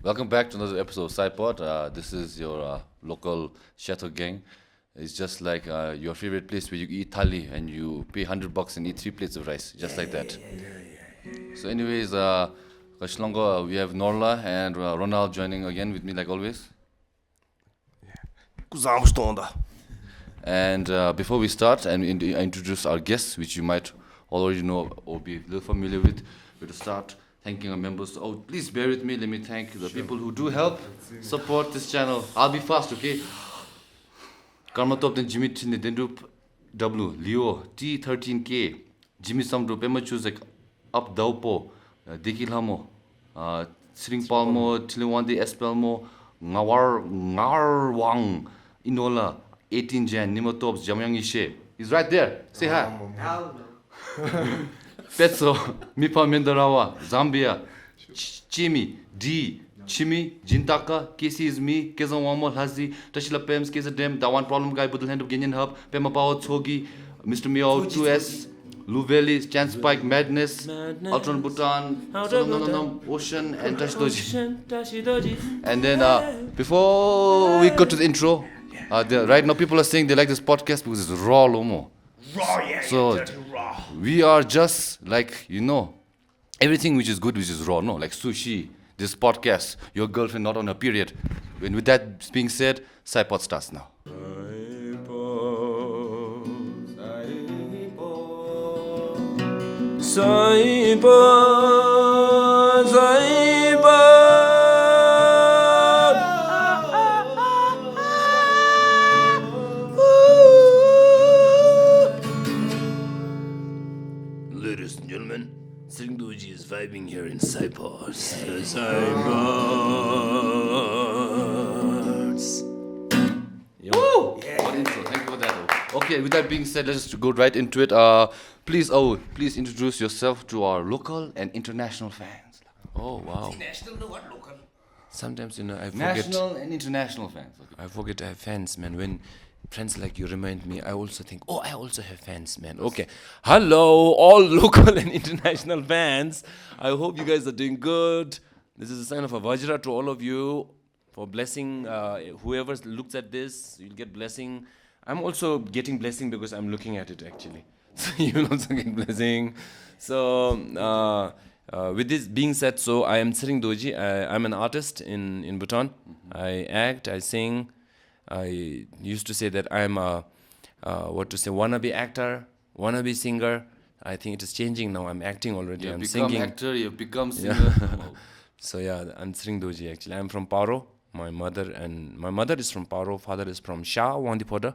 Welcome back to another episode of PSY-POD. This is your local Shatter gang. It's just like your favorite place where you eat thali and you pay $100 and eat 3 plates of rice, just like that. So anyways, Kashlongo, we have Norla and Ronald joining again with me like always. And before we start and introduce our guests, which you might already know or be a little familiar with, we're to start thanking our members. Oh, please bear with me. Let me thank the people who do help support this channel. I'll be fast, okay? Tobden, Jigme Thinley, Dhendupnw, Leo, T13K, Samdrup, Pema Chuzek, AupDawpo, Deki Lhazom, Tshering Palmo, wangdi, Palmo, Ngarrwwwang, Inola, 18 Jan, Nima Tobs, He's right there. Say hi. Petso, Mipham MandaRawa, Zam Bia, Chimi, D, Chimi, Jintaka, Casey is me, Keeza Dem, Tashi Dorji, Keeza Dem, that one problem guy, Buddhism, Genyen Hub, Pema Pawo, Tsogi, Mr. Meow, 2S, Luveli, Chance Spike, Madness, Ultron Bhutan, Ocean, and Tashi Dorji. And then before we go to the intro, right now people are saying they like this podcast because it's raw, Lomo. Raw, yeah. So raw. We are just like, everything which is good, which is raw, no? Like sushi, this podcast, your girlfriend not on her period. And with that being said, PSY-POD starts now. Ladies and gentlemen, Tshering Dorji is vibing here in PSY-POD. PSY-PODs. Woo! What intro, thank you for that. Okay, with that being said, let's just go right into it. Please introduce yourself to our local and international fans. Oh, wow. National, no what local? Sometimes, I forget. National and international fans. Okay. I forget I have fans, man. When friends like you remind me, I also think, I also have fans, man. Okay. Hello, all local and international fans. I hope you guys are doing good. This is a sign of a Vajra to all of you for blessing. Whoever looks at this, you'll get blessing. I'm also getting blessing because I'm looking at it, actually. So you will also get blessing. So with this being said, so I am Tshering Dorji. I'm an artist in Bhutan. I act, I sing. I used to say that I'm a wannabe actor, wannabe singer. I think it is changing now. I'm acting already. I'm singing. Actor, you've become singer. So yeah, I'm Tshering Dorji actually. I'm from Paro. My mother is from Paro. Father is from Shah Wandi.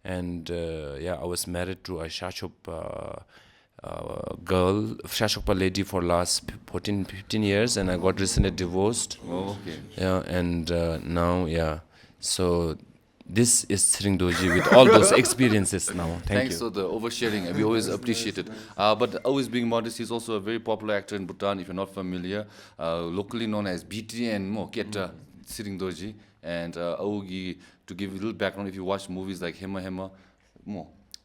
And I was married to a Shashop girl, Shashop lady for last 15 years, and I got recently divorced. Oh, okay. Yeah, and now, so this is Tshering Dorji with all those experiences now. Thanks you. for the oversharing, and we always appreciate it. But always being modest, he's also a very popular actor in Bhutan, if you're not familiar. Locally known as BT and Keta, Tshering Dorji. And Augi, to give you a little background, if you watch movies like Hema,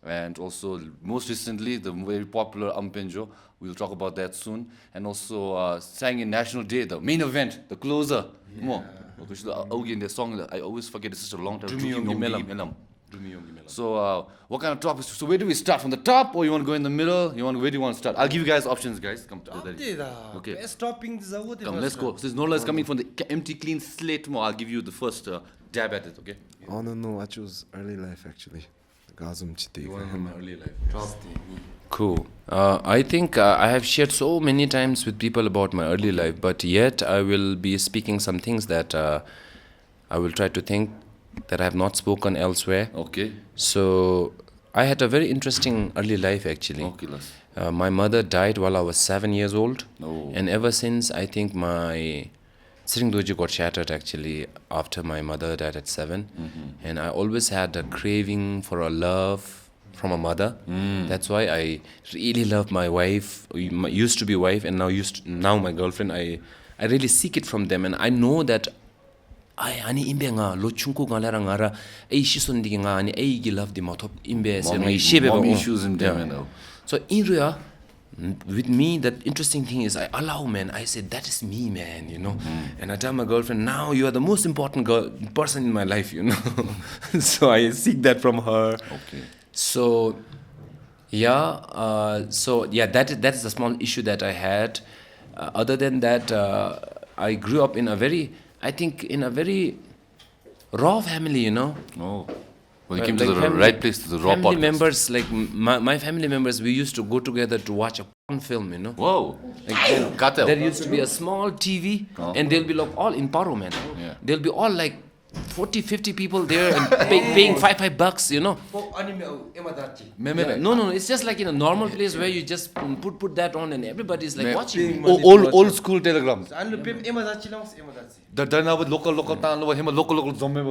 and also most recently the very popular Aum Penjor, we'll talk about that soon, and also sang in National Day, the main event, the closer, Augi in their song, I always forget, it's such a long time. So what kind of topics? So where do we start, from the top, or you want to go in the middle? Where do you want to start? I'll give you guys options, guys. Come to Okay. Best topping is what? Come, let's go. Since Nola is coming from the empty, clean slate, I'll give you the first dab at it, okay? Oh no, I chose early life actually. Early life. Cool. I think I have shared so many times with people about my early life, but yet I will be speaking some things that I will try to think that I have not spoken elsewhere. Okay. So I had a very interesting early life actually. Okay, my mother died while I was 7 years old. Oh. And ever since, I think my Tshering Dorji got shattered actually after my mother died at 7. And I always had a craving for a love from a mother. That's why I really love my wife, my used to be wife, and now my girlfriend. I really seek it from them, and I know that I imbe nga lo chunku nga lara ngara ai shisundi nga ani ai gi love di mathop imbe se ngai shebe mom issues in them. So in rea with me, that interesting thing is I allow, man. I say, that is me, man, you know. And I tell my girlfriend, now you are the most important person in my life, you know. So I seek that from her. Okay. So, yeah. That is a small issue that I had. Other than that, I grew up in a very raw family, you know. Oh. Well, you came Like to the right place, to the raw family podcast. members, like my family members, we used to go together to watch a porn film, you know. Whoa. Like, Keta. there used to be a small TV, and they'll be like all in Paro, man. Yeah. They'll be all like 40, 50 people there and paying $5, you know. For anime emadati. No, it's just like in a normal place where you just put that on and everybody's like watching. Old school telegrams. Anlo pem emadati lang emadati. The Dhanupnw local town, local zombie.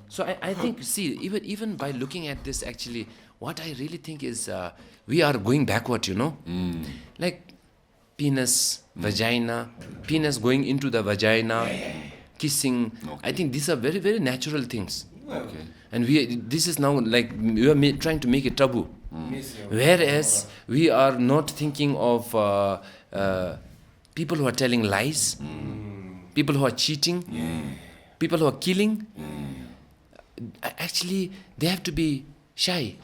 So I think, see, even by looking at this, actually, what I really think is we are going backward, you know. Like penis, vagina, penis going into the vagina, kissing. I think these are very, very natural things. Okay. And this is now like we are trying to make it taboo. Whereas we are not thinking of people who are telling lies, people who are cheating, people who are killing. Actually, they have to be shy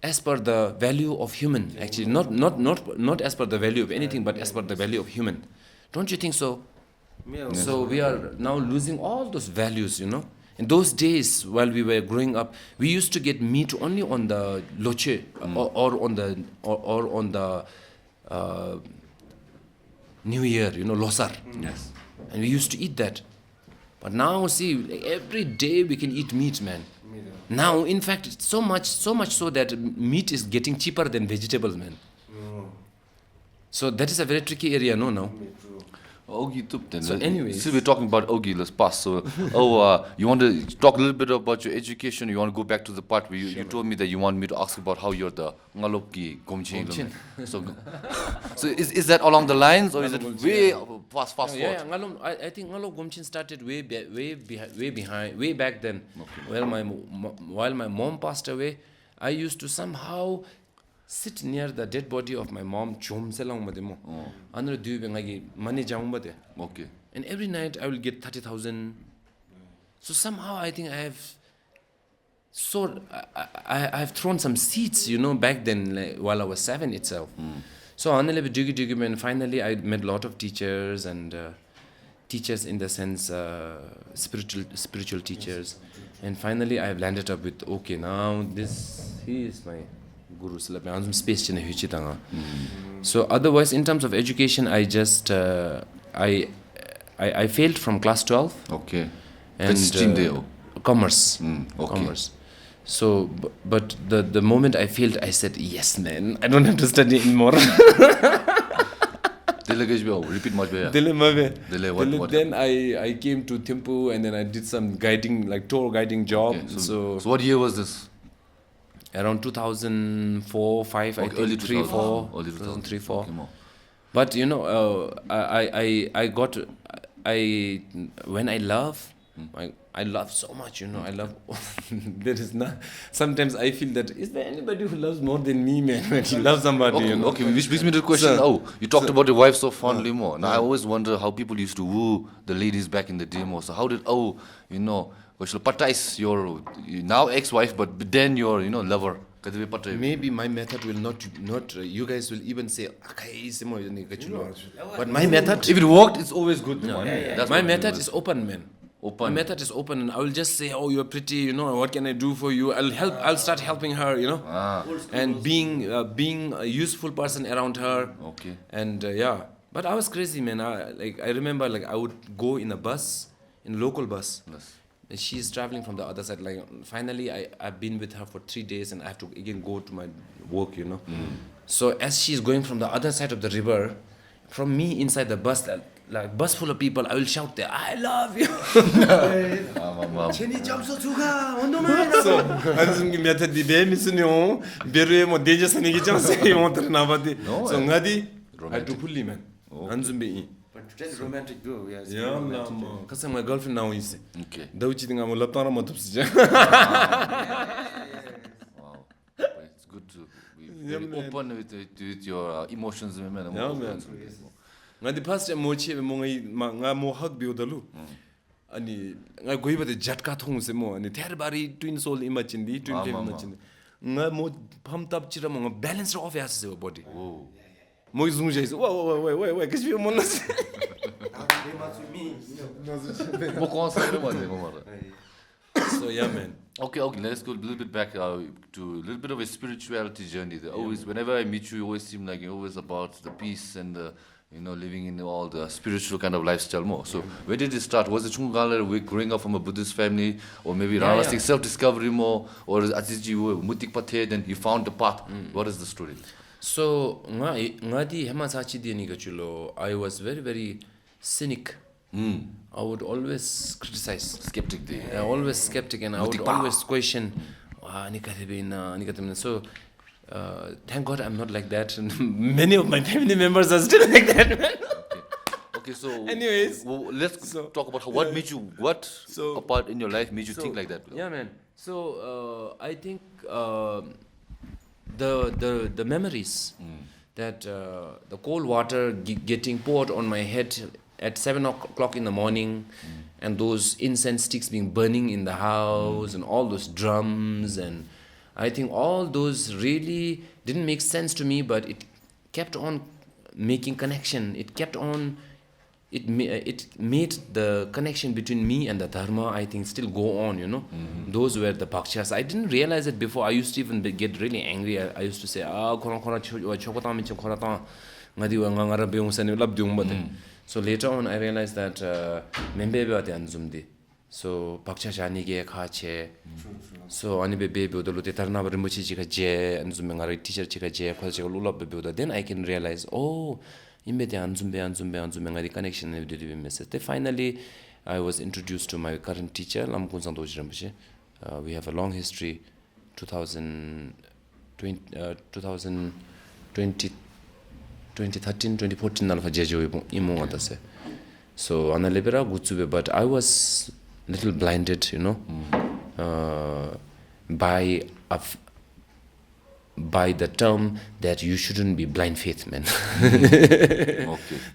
as per the value of human. Actually, not as per the value of anything, but as per the value of human. Don't you think so? So we are now losing all those values, you know. In those days, while we were growing up, we used to get meat only on the loche or on the New Year, you know, losar. Yes. And we used to eat that. But now, see, like, every day we can eat meat, man. Now, in fact, it's so much so that meat is getting cheaper than vegetables, man. So that is a very tricky area, no, now. Ogi Tobden. So anyways. Since we're talking about Ogi, let's pass. So, you want to talk a little bit about your education? You want to go back to the part where you told me that you want me to ask about how you're the Ngalop Gomchen. So is that along the lines, or is it way fast forward? Yeah, I think Ngalop Gomchen started way back then. Okay. While my mom passed away, I used to somehow sit near the dead body of my mom. Okay. And every night I will get 30,000. So somehow I think I have thrown some seeds, you know, back then, like, while I was 7 itself. So and finally I met a lot of teachers, and teachers in the sense spiritual teachers. And finally I have landed up with, okay, now he is my guru. So otherwise, in terms of education, I just I failed from class 12. Okay. And commerce. Okay. Commerce. So, but the moment I failed, I said, yes, man, I don't have to study anymore. Repeat much better. Then I came to Thimphu, and then I did some guiding, like tour guiding job. Okay. So what year was this? Around 2004, 5, I think, early 3, 4. Early 2003, 4. Okay, more. But you know, when I love, I love so much, you know. I love. There is not. Sometimes I feel that, is there anybody who loves more than me, man? When you love somebody, Okay, you know. okay, which brings me to the question. You talked about your wife so fondly more. Now I always wonder how people used to woo the ladies back in the day more. So how did you know, is your now ex-wife, but then your lover? Maybe my method will not. You guys will even say, but my method. If it worked, it's always good. That's my method is open, man. My method is open, and I will just say, oh, you're pretty, you know, what can I do for you? I'll start helping her, you know, and being a useful person around her. Okay. And but I was crazy, man. I remember, like, I would go in a local bus. Yes. And she's traveling from the other side. Like, finally, I've been with her for 3 days, and I have to again go to my work, you know. So as she's going from the other side of the river, from me inside the bus, like bus full of people, I will shout there, I love you. So, 한숨기 메타디 베미스뇨 베르에 뭐 데제스니기 장세 원트나바디. So ngadi I do fully, man. 한숨비. But that's romantic though, yes. Yeah, man. Cause my girlfriend now is. Okay. Dauchi tinga mo laptara mo tupsija. Wow. It's good to be man. open with your emotions, man. Yeah, man. Nga the first time mo che mo nga mo hug bi odalu. Ani nga goi ba de jatka thong se mo ani ther bari twin soul imagine di twin flame imagine. Nga mo pam tap chira mo balance off ya se body. Oh. Mo zung jai se wait kish bi mo na se. Mo concept mo de mo. So yeah, man. Okay, let's go a little bit back to a little bit of a spirituality journey. Always, whenever I meet you always seem like you're always about the peace and the, living in all the spiritual kind of lifestyle more. So where did it start? Was it Chungala growing up from a Buddhist family, or maybe realistic self-discovery more, or Ajiji Mutik Pathe, then you found the path? What is the story? So ngadi hema sachi di ni gachulo. I was very very cynic. I would always criticize. Skeptic. Always skeptic, and I would always question. So thank God I'm not like that. And many of my family members are still like that, man. Okay, so anyways, let's talk about what made you, what apart in your life made you think like that? Yeah, man. So I think the memories that the cold water getting poured on my head at 7 o'clock in the morning, and those incense sticks being burning in the house, and all those drums, and I think all those really didn't make sense to me, but it kept on making connection. It kept on, it made the connection between me and the dharma, I think, still go on, Those were the bhakshas. I didn't realize it before. I used to even get really angry. I used to say, so later on, I realized that so bhakcha jani ge khache. So ani be odalu te tarna rimbuchi ji je anzum ngari teacher ji je khol je lulab be oda. Then I can realize, imbe de anzum ngari connection ne de message. Finally I was introduced to my current teacher Lam Kunzang Doji Rinpoche. We have a long history. 2013, 2014 alpha jejo imo se. So analibera gutsube, but I was little blinded, by the term that you shouldn't be blind faith, man. Okay.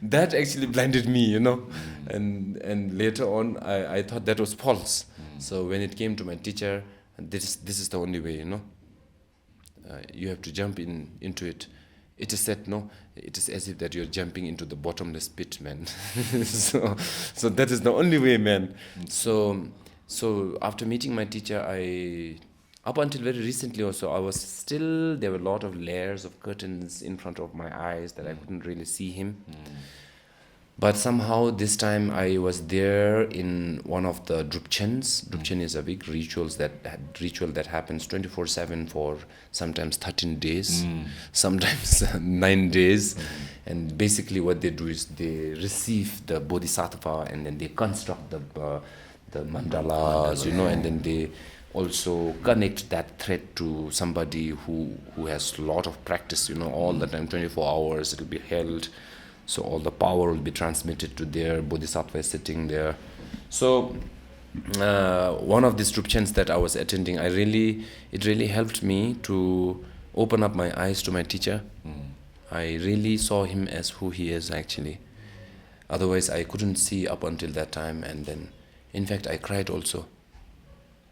That actually blinded me, and later on I thought that was false. So when it came to my teacher, this is the only way, you have to jump into it. It is said, it is as if that you're jumping into the bottomless pit, man. so that is the only way, man. So after meeting my teacher, up until very recently also, there were a lot of layers of curtains in front of my eyes that I couldn't really see him. But somehow this time I was there in one of the Drupchens. Drupchen is a big ritual that happens 24/7 for sometimes 13 days, sometimes 9 days. And basically what they do is they receive the bodhisattva and then they construct the mandalas, and then they also connect that thread to somebody who has a lot of practice, all the time, 24 hours it will be held. So all the power will be transmitted to their bodhisattva sitting there. So one of these Drupchens that I was attending, it really helped me to open up my eyes to my teacher. I really saw him as who he is actually. Otherwise I couldn't see up until that time, and then in fact I cried also.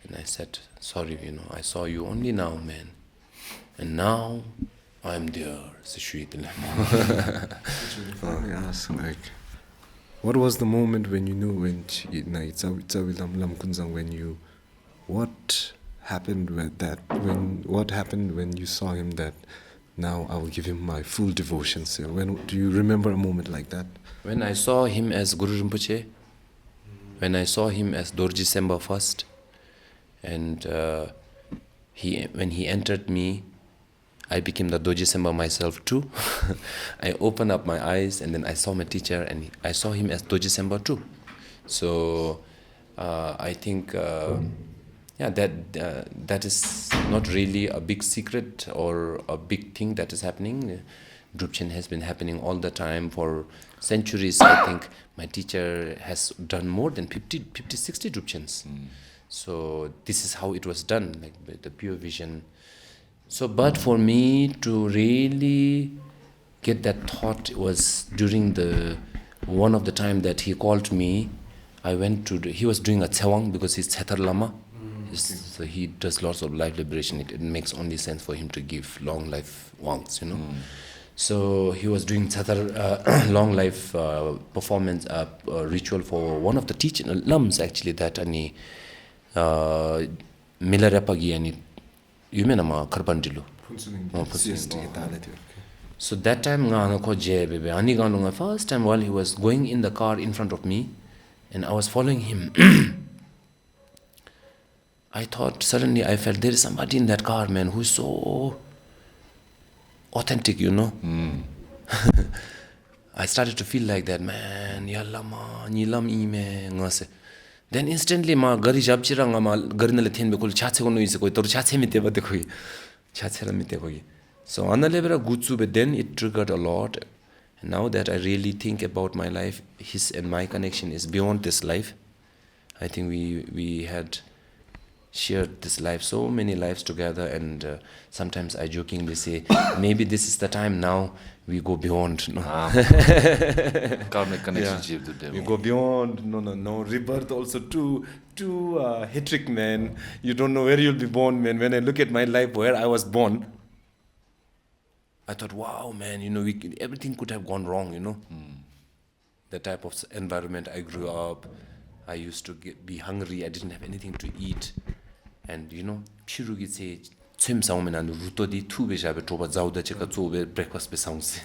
And I said, sorry, I saw you only now, man. And now I'm there. What was the moment when you knew what happened with that? What happened when you saw him that now I will give him my full devotion? So do you remember a moment like that? When I saw him as Guru Rinpoche, when I saw him as Dorji Semba first, and when he entered me, I became the Dorji Semba myself too. I opened up my eyes and then I saw my teacher and I saw him as Dorji Semba too. So I think that is not really a big secret or a big thing that is happening. Drupchen has been happening all the time for centuries. I think my teacher has done more than 50, 60 Drupchens. So this is how it was done, like the pure vision. So, but for me to really get that thought was during one of the time that he called me. I went to he was doing a tsewang because he's Chetar Lama. So he does lots of life liberation. It makes only sense for him to give long life wangs, you know. So he was doing Chetar long life performance ritual for one of the teaching lums actually that ani Milarapagi ani yumenama karbandilu. So that time first time while he was going in the car in front of me and I was following him. I thought suddenly I felt there is somebody in that car, man, who's so authentic, you know. I started to feel like that, man. Yallama, nilam ime ngase. Then instantly ma gari jabchira nga ma gari nale then be kol chache kono ise koi toru chache mite ba dekoi. Chache ra mite koi. So on the level of Gutsu, but then it triggered a lot. And now that I really think about my life, his and my connection is beyond this life. I think we had shared this life, so many lives together, and sometimes I jokingly say, maybe this is the time now we go beyond. No? Karmic connection to them. We go beyond, no, rebirth also too hectic, man. You don't know where you'll be born, man. When I look at my life, where I was born, I thought, wow, man, you know, everything could have gone wrong, you know. The type of environment I grew up, I used to be hungry, I didn't have anything to eat. And you know, Chirugi say, breakfast be sounds.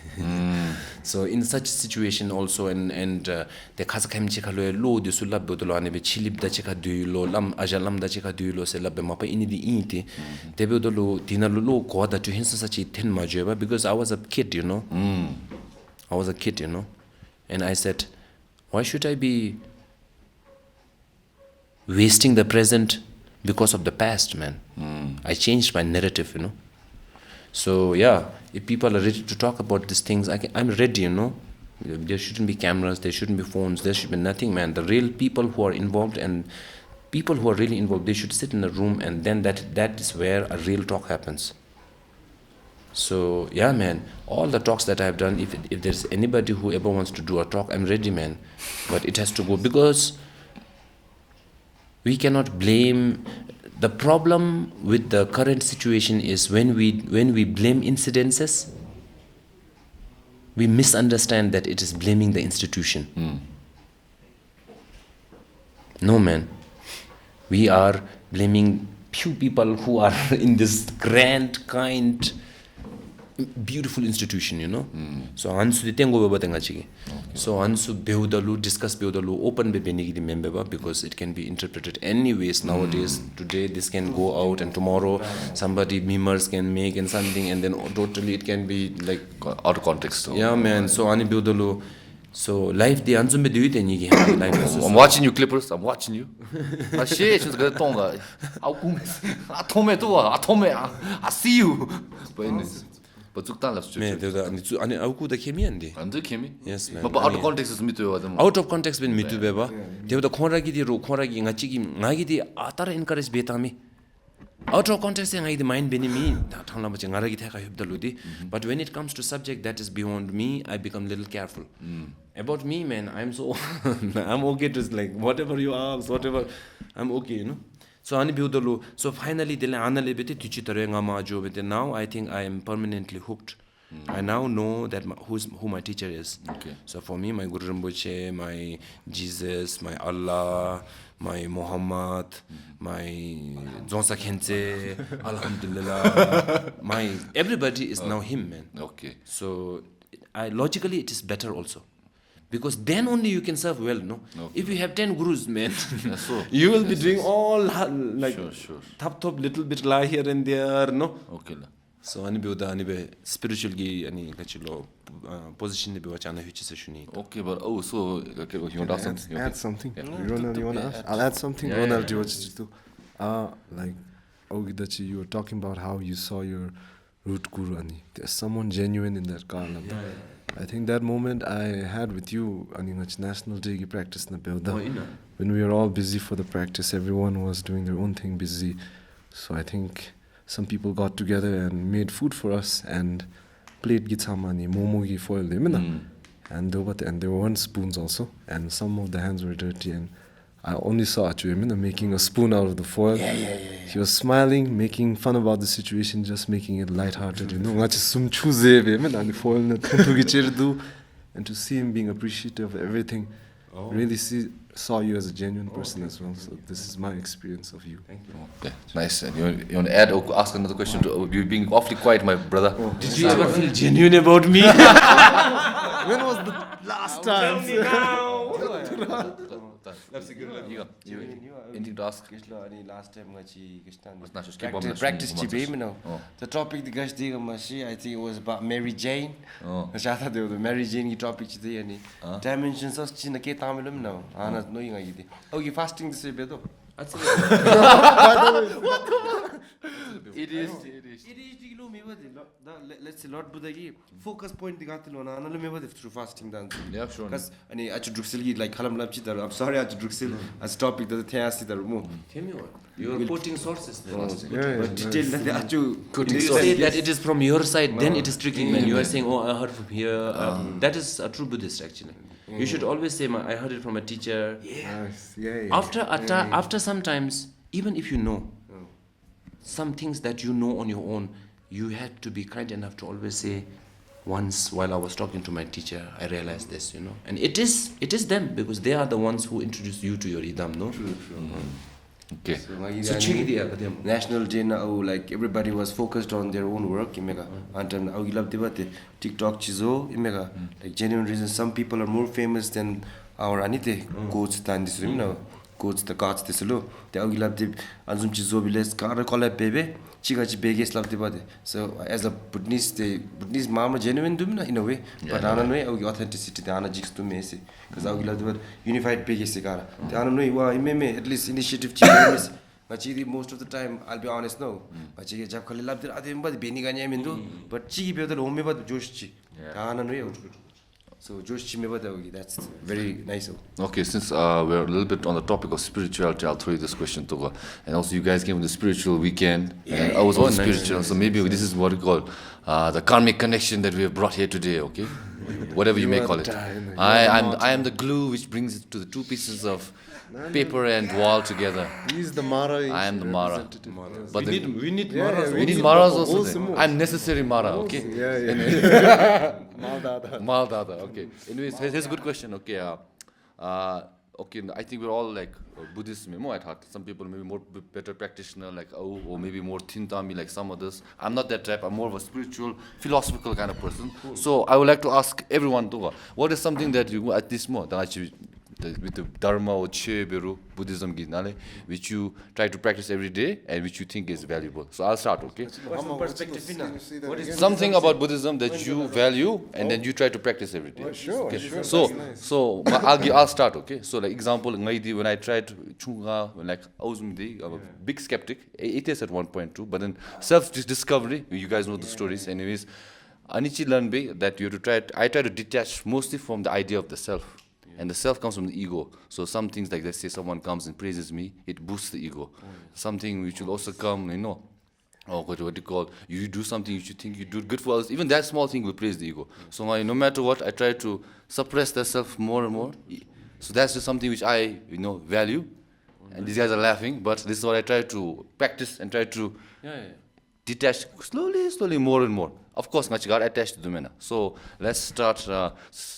So in such situation also, and the Kazakam chikalo lo de sulab bodolo and be chilib da chika dulo, lam ajalam da chika dulo, se labe mapa in the inti, debodolo, dinalo, quada to him such a 10 majeva because I was a kid, you know. I was a kid, you know. And I said, why should I be wasting the present because of the past, man? I changed my narrative, you know. So yeah, if people are ready to talk about these things, I'm ready, you know. There shouldn't be cameras, there shouldn't be phones, there should be nothing, man. The real people who are involved and people who are really involved, they should sit in a room, and then that is where a real talk happens. So yeah, man, all the talks that I've done, if there's anybody who ever wants to do a talk, I'm ready, man. But it has to go, because we cannot blame. The problem with the current situation is when we blame incidences, we misunderstand that it is blaming the institution. No, man. We are blaming few people who are in this grand, kind, beautiful institution, you know. So ansu de tengo beba tenga chigi. So ansu beudalu discuss beudalu open be benigi di member, because it can be interpreted anyways nowadays. Today this can go out and tomorrow somebody memers can make and something, and then totally it can be like out of context. So. Yeah, man. So ani beudalu. So life the ansu be deui tenigi. I'm watching you, Clippers. I'm watching you. I shit, she's gonna tonga. I see you. But anyways. But yes, man. But out of context is mitu. Out of context when mitu beba. They were the koragi di ro koragi ngachigi ngagi di atara encourage betami. Out of context ngai di mind beni mi thangla bache ngaragi theka hibdaludi. But when it comes to subject that is beyond me, I become little careful. About me, man, I'm so I'm okay to like whatever you ask, whatever, I'm okay, you know. So so finally now I think I am permanently hooked. I now know that who my teacher is. Okay. So for me, my Guru Rinpoche, my Jesus, my Allah, my Muhammad, my Zonsa Khense, Alhamdulillah, my everybody is now him, man. Okay. So logically it is better also. Because then only you can serve well, no? Okay. If you have 10 gurus, man, you will be doing all like top little bit lie here and there, no? Okay. So spiritual kachilo position ne biwachana hichise shuni. Okay, but so okay, you want to add something? Ronald, you want to ask? I'll add something. Ronald, do you want to do? Like Ogidachi, you were talking about how you saw your root guru, and there's someone genuine in that car. I think that moment I had with you on National Day practice na when we were all busy for the practice, everyone was doing their own thing busy. So I think some people got together and made food for us and played gitsamani momo gi foil dem and there weren't spoons also, and some of the hands were dirty, and I only saw Achu making a spoon out of the foil. He was smiling, making fun about the situation, just making it lighthearted, and to see him being appreciative of everything, really saw you as a genuine person as well. So this is my experience of you. Thank you. Okay, nice. And you want to add or ask another question? You're being awfully quiet, my brother. Did you ever feel genuine about me? When was the last time? That's a good one. Anything to ask? Last time Practice the topic the guys did I think it was about Mary Jane. I thought the Mary Jane topic dimensions of China Keta no. Anna knowing I did. Oh, you fasting this better. It is. Let's say Lord Buddha focus point the Gatilona and through fasting dance. Yeah, sure. Because I should Druxil like Halam Lapchita. I'm sorry, I should Druxil as topic that the Tiasi the remove. You're quoting sources there. But detail that the Achu You say that it is from your side, then it is tricking man. You are saying, oh, I heard from here. That is a true Buddhist actually. You should always say, I heard it from a teacher. After sometimes, even if you know some things that you know on your own, you had to be kind enough to always say, once while I was talking to my teacher, I realized this, And it is them, because they are the ones who introduced you to your idam, no? True. Okay. So National Day now, like everybody was focused on their own work. And TikTok chizo, like genuine reasons. Some people are more famous than our anite coach than this room coach the cards this low. The Augilab Anzum chizo biles car collab baby. Chigachi biggest love the body. So as a Buddhist mama genuine dumna in a way, but anyway, authenticity the anajiks to Messi. Because I will have unified biggest cigar. The anyway, at least initiative chickens. But most of the time, I'll be honest, no. But Chigi Japkali loved the other but Beniganyam, but Chigi better home about Joshi. So Joshi Mebadawi, that's very nice. Okay, since we're a little bit on the topic of spirituality, I'll throw you this question to go. And also, you guys came with the spiritual weekend, and I was also spiritual. So maybe this is what we call the karmic connection that we have brought here today. Okay, whatever you may call it. I am the glue which brings it to the two pieces of paper and wall together. He's the Mara. I am the Mara. But we need Maras. We need Maras also. I'm necessary Mara. Okay. Maldada. Okay. Anyways, here's a good question. Okay. Okay. I think we're all like Buddhists. At heart. Some people maybe more better practitioner, like or maybe more Tintami, like some others. I'm not that type. I'm more of a spiritual, philosophical kind of person. Cool. So I would like to ask everyone, what is something that you at this moment with the dharma or Beru Buddhism which you try to practice every day and which you think is valuable. So I'll start, okay? Something about Buddhism that you value and then you try to practice every day. Sure. So I'll start, okay? So like example, when I tried Chunga, like I was a big skeptic, atheist at one point too, but then self-discovery, you guys know the stories anyways. Anichi Lanbe, that you have to I try to detach mostly from the idea of the self. And the self comes from the ego. So some things like, let's say someone comes and praises me, it boosts the ego. Something which will also come, what do you call, you do something you should think you do good for others. Even that small thing will praise the ego. So no matter what, I try to suppress that self more and more. So that's just something which I, value. And these guys are laughing, but this is what I try to practice and try to detach slowly, more and more. Of course, I got attached to the men. So let's start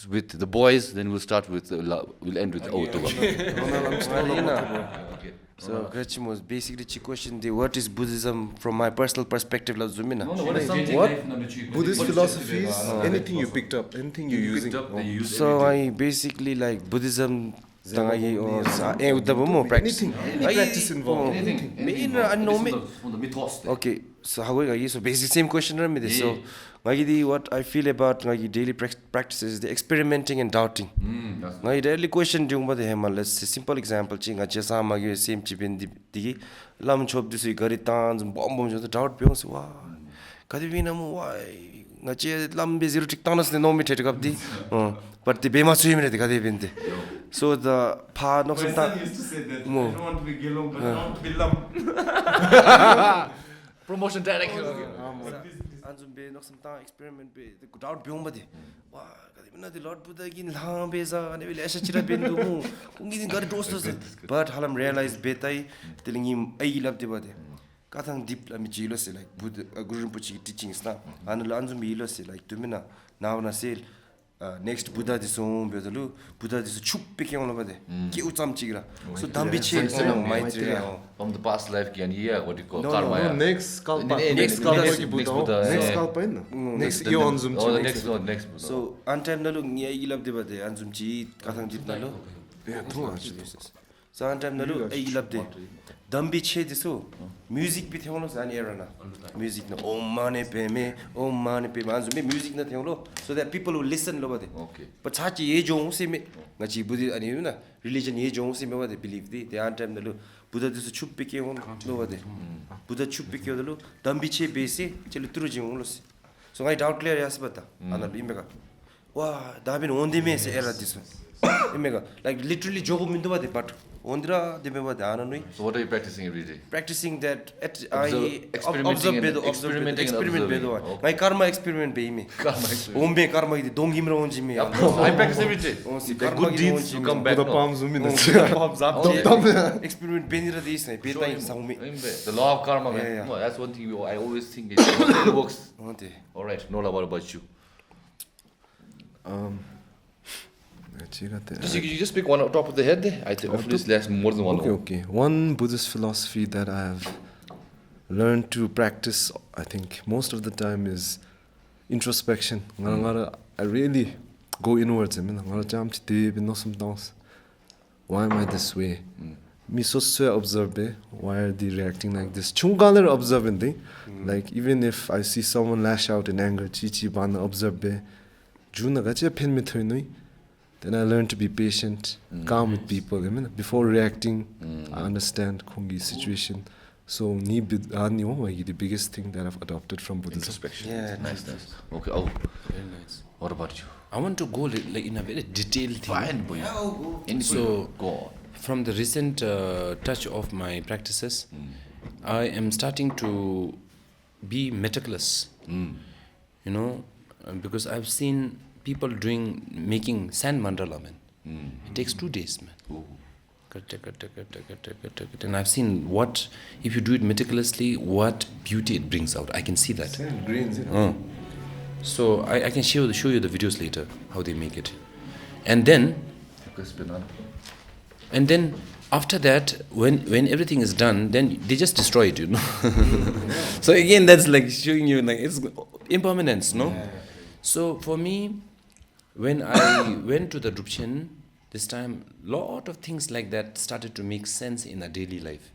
with the boys. Then we'll start with we'll end with So Gretchen basically the question: what is Buddhism from my personal perspective? What Buddhist philosophies? Anything you picked up, anything you're using. So I basically like Buddhism. Practice involved. Okay, so how are you? So basically same question. So what I feel about daily practices is the experimenting and doubting. My daily question let's say simple example same digi lam chop this bomb doubt lam zero no me but the Pema so the pa no used to say that I don't want to be Gelong, but I want to be Lam. promotion direct Anjum be nok samta experiment be the doubt biong bade wa kadimna the lord buddha gin la be za ne le ashachira ben du mu kungi din gar dos but halam realize betai telling ai lab de bade kathang deep la mi chilo se like buddha guru rinpoche teachings na anul anjum be ilo se like tumina now na se next Buddha disum bedalu Buddha dis chup peke on bade ki ucham chigra so dambi che maitreya from the past life can what do you call No, karma no, next kalpa. Next kalpa ki Buddha, Buddha. Next yeah. kalpa in. Next the- yo on Zoom. oh the next Buddha. so antime nalu ngi ilab de bade anjum chi kathang jit nalu Yeah, true actually. so antime nalu ai ilab de dambi che disu music bi theono san era na music na om mane pe anjum be music na theono so that people will listen lo bade Okay. but chachi ye jong se me ngachi Buddha ani na religion ye jong se me bade believe the antime nalu Buddha disu chup peke on lo bade Buddha chup peke lo dambi che base chelu tru jing lo se so I doubt clear yas bata anal imega wa dabin onde me se era disu imega like literally jogo mindo bade but ondra de me bade ananui So what are you practicing every day? practicing that at Experimenting and experimenting and experiment observing. bedo Okay. my karma experiment be me Karma experiment. ombe karma ide dongimro onji me I practice every day. si The karma good gi deeds onji to me. come back. Buddha no? palm zoom in. experiment benira dis na be tai saume The law of karma, man. Yeah, yeah. No, that's one thing I always think it works. onte All right, Nola, what about you? You just pick one on top of the head. I think hopefully this lasts more than one hour. Okay. One Buddhist philosophy that I have learned to practice, I think most of the time, is introspection. I really go inwards. I mean, why am I this way? Me so observe be, why are they reacting like this? Chungaler observing they, like even if I see someone lash out in anger, chichi bana observe be, juna gacha pen me thoinoi. Then I learn to be patient, calm with people. I mean, before reacting, I understand Kongi's situation. So, the biggest thing that I've adopted from Buddhism. Introspection. Yeah, nice. Okay. Oh, Very nice. what about you? I want to go like in a very detailed thing. Fine, boy. So, Go on. from the recent touch of my practices, I am starting to be meticulous. You know, because I've seen people making sand mandala, man. It takes 2 days, man. And I've seen what, if you do it meticulously, what beauty it brings out. I can see that. Grains, So I can show you the videos later, how they make it. And then after that, when everything is done, then they just destroy it, you know. So again, that's like showing you like it's impermanence, no? So for me, when I went to the Drupchen this time, lot of things like that started to make sense in a daily life.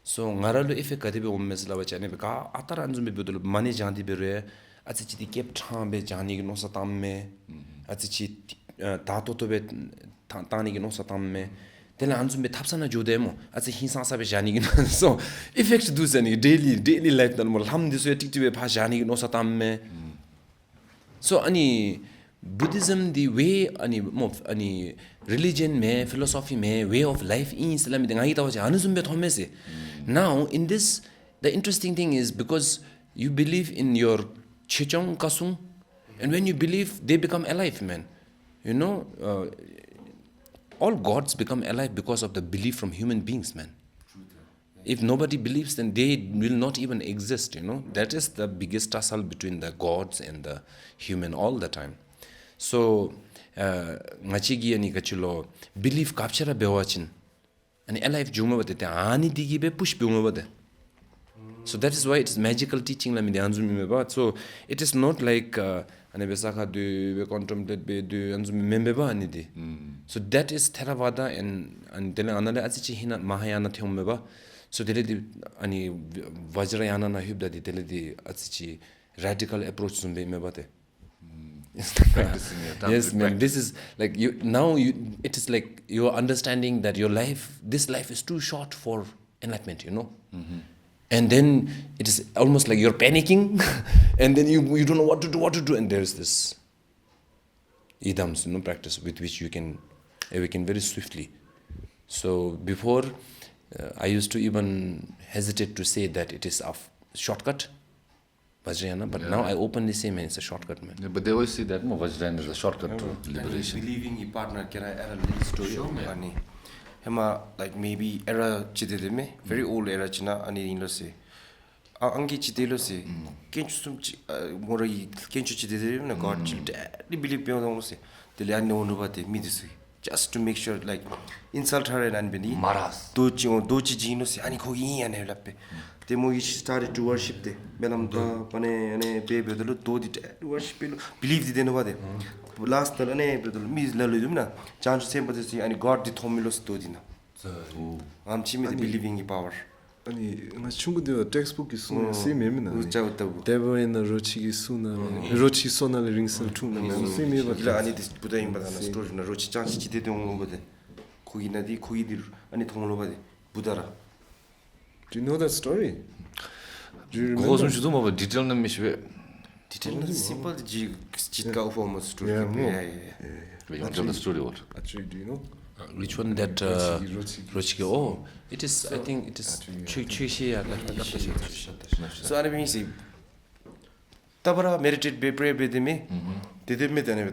So Ngarrwwwang if kadibe ummesla bachane ka ataranjum be bedul mani jandi bere achi ti kep thambe jani no satamme achi tato to be tani no satamme tele anjum be thapsana jodemo achi hinsa sabe jani so effect do zani daily life dan mol ham diso tik be pha jani no satamme. So ani Buddhism, the way ani religion me, philosophy me, way of life in Islam now in this, the interesting thing is because you believe in your Chechong Kasung, and when you believe, they become alive, man. You know, all gods become alive because of the belief from human beings, man. If nobody believes, then they will not even exist, you know. That is the biggest tussle between the gods and the human all the time. So, ngachigi ani kachulo belief capture bewachin and alive juma bate ani digi be push buma bade. So that is why it is magical teaching la mi anzumi meba. So it is not like ane besaka do be contemplate be do anzumi memeba ani di. So that is Theravada and tele anale achichi hina Mahayana theum meba. So tele di ani Vajrayana na hubda di tele di achichi radical approach zumbe mebate. Practicing, Yes, man. This is like it is like you're understanding that this life is too short for enlightenment, you know. And then it is almost like you're panicking, and then you don't know what to do, and there's this idams, you know, practice with which you can awaken very swiftly. So before, I used to even hesitate to say that it is of shortcut. Vajrayana, but now I openly say, man, it's a shortcut, man. Yeah, but they always see that Vajrayana is a shortcut to liberation. Believing in partner, can I add a little story? Ani, hema like maybe era chide me, very old era china ani in lo se. Angi chide lo se. Kenchu sum morai kenchu chide na God chide. Ni believe beyond lo se. Dele ani ono bate midisi. Just to make sure like insult her and beni. Maras. Dochi jino se ani kogi ane lappe. They started to worship the Belamta, Pane, and baby, the Lord told it to worship, believe the Denova. Last Miss Laludumna, chance sympathy, and God did Homilos Todina. I'm timid believing in power. The textbook is soon, same him. Devil in the Rochi sooner, Rochi Sona rings and tuna. See me, but I need this Buddha in a story, and a Rochi chance she did over the Kuinadi, Kuidir, and it home over the Buddha. Do you know that story? Do you remember? Wholesome should do more detail than Mishwe. Detail simple Jitka form of story. We can tell the story what? Actually, do you know? Which one that Rochiki? Oh, it is, I think it is Chishi. So I mean, see, Tabara meditate, be pray with me. Did it meet any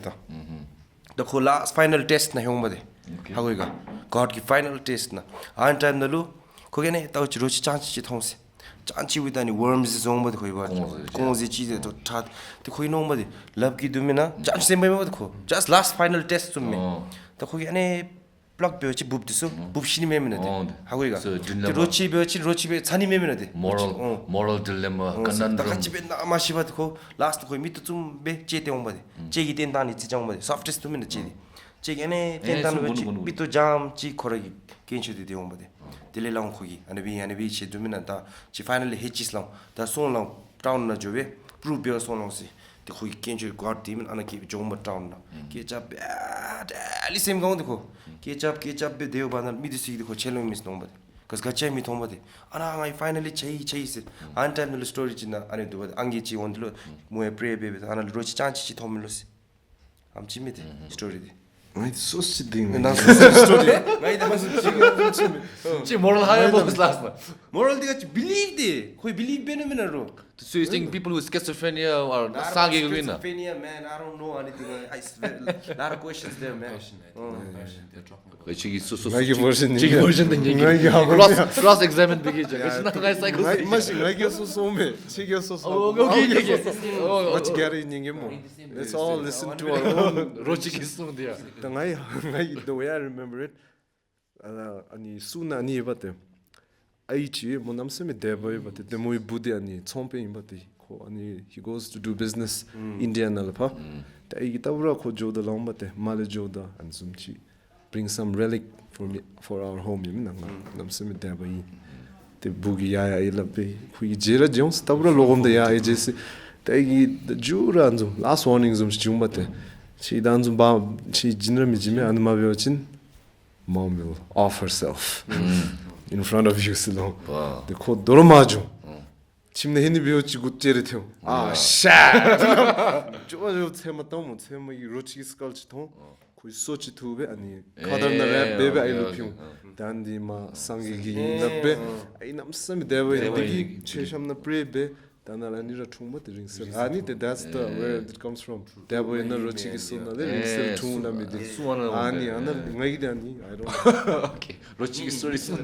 the whole last final test na home how we got God ki final test na. And time the lu. 거기에 또 로치 찬치 통세 찬치 with any worms is on the 거기가 공지 지대 또 다. 거기 놓은 거지 럽기 두면은 찬치 셈매면 거 just last final test 좀 매. 또 거기 안에 블럭 배우지 붓듯이 붓신이 매면 돼. 하고 이가 로치 배우지 로치 배 산이 매면 돼. moral dilemma conundrum. 같이 맨나 마시바도 거 last 거기 밑에 좀매 제대 온 거지. 제기 된다니 지정 거지. softest 두면 돼. 제기 안에 된다는 거지. 밑도 잠지 거기 괜찮게 되온 거지. Dili long kogi, and we she dominant. She finally hitches long. That's so long down na jove, prove your so long see. The quick can't guard team and keep Jomba town. Catch up, at least same going to go. Catch up, the deal banner, me to see the Coachella miss nobody. Because Gacha me somebody. And I finally chase it. And time the storage in the anecdote, Angichi won't look, more pray baby, and I'll roach chance she told me Lucy. I'm Jimmy story. It's so sitting. And that's the story. Moral higher was last one. Moral that believe it. Who believe Benamino. So you think people with schizophrenia or Sagi winner? Schizophrenia, man, I don't know anything. I swear, a lot of questions there, man. Cross examine big. Let's all listen to our own. The way I remember it, ani suna ni bate. Aichi monam se me deboy bate. The muy Buddha ani chompe bate. Ani he goes to do business India na lapa. Ta igitawra ko joda long bate. Male joda and sumchi. Bring some relic for our home. Nam se me deboy. The boogie ya ilabe. Kui jera jones tawra logom de ya jese. The Jura last warning zum Jumbate. She done some bomb, she generally and Maviochin. Mom will off herself in front of you. The code Doromaju. Chimney Hindi Biochi good territory. Ah, shat! George Hematom, Hema Rochi sculpture, who is such a tube and Cardinal baby. I look you. Dandy ma sangi the bed. I am some devil, Chesham the prebe. That's the where it comes from. Dabble in the Rochiki Suna, there is two Ani, I don't Okay. Rochiki story soon.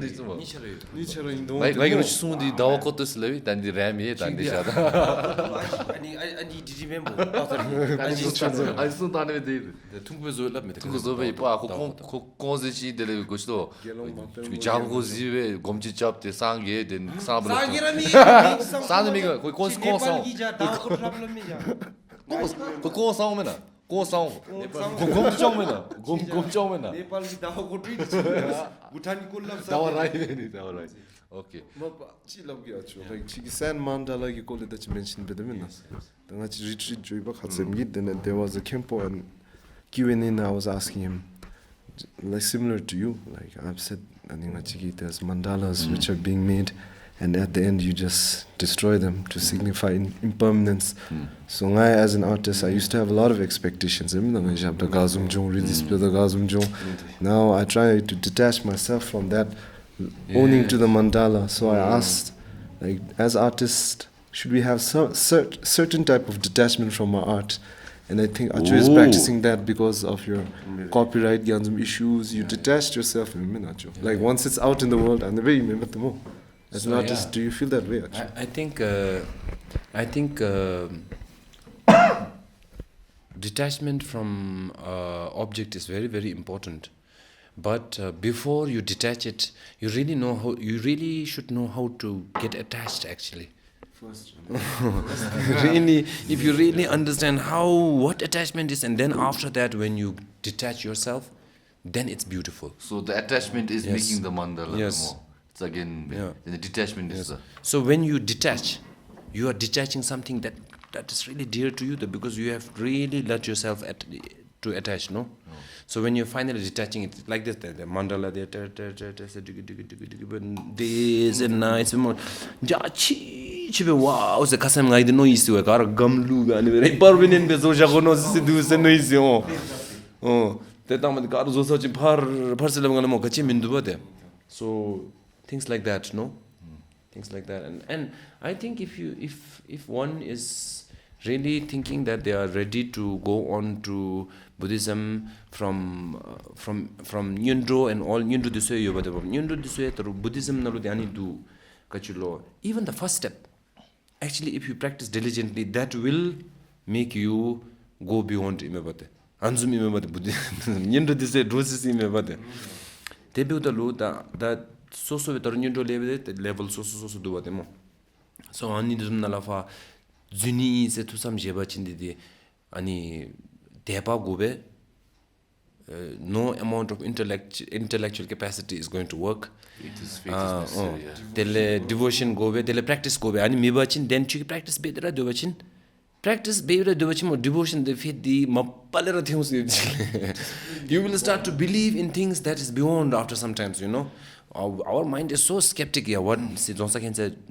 Like soon the Dawakotus Levy than the Rami than the other. I need to remember. I soon done with the Tunguzovi Park, Konzichi, the Gusto, Jago Zive, Gomchi Chop, the Sangi, then Sanamiga. Okay. Mandala, you call it that you mentioned Bedamina. Then I retreat JYP. Then there was a campo and Q&A. I was asking him, like similar to you, like I've said, I think there's mandalas which are being made. And at the end, you just destroy them to signify impermanence. So, I, as an artist, I used to have a lot of expectations. Now, I try to detach myself from that, owning to the mandala. So, I asked, like, as artists, should we have certain type of detachment from our art? And I think Acho is practicing that because of your copyright issues. You detached yourself from Acho. Like once it's out in the world, and the way you remember the more. As an artist, do you feel that way, Acho? I think detachment from object is very, very important. But before you detach it, you really should know how to get attached actually. Really, if you really understand what attachment is, and then after that when you detach yourself, then it's beautiful. So the attachment is making the mandala more. It's again, the detachment is the... So when you detach, you are detaching something that is really dear to you, because you have really let yourself to attach, no? So when you're finally detaching it, like this, the mandala, this and nice, more. Wow, the kasam ngai the noise to a car gumlu and permanent bezojagono do the noise. Oh, the time the car was such a parcel of Mokachi in the. So things like that, no? Things like that. And I think if one is really thinking that they are ready to go on to Buddhism from Nyundro and all Nyundro this way, Nyundro this way, Buddhism Naludani do Kachulo. Even the first step, actually, if you practice diligently, that will make you go beyond Imabate. Anzum Imabate Buddhism. Nyundro this way, Rosis Imabate. They build a load that so with Nyundro level so do what demo. So Anidum Nalafa. Zuni se to some jeba chindi ani depa gobe no amount of intellectual capacity is going to work. It is necessary. Tele devotion gobe, tele practice gobe. Ani mibachin then you practice bedra dovachin. Practice bedra dovachin more devotion the faith the mapalera things. You will start to believe in things that is beyond after sometimes, you know. Our mind is so skeptic here. What said,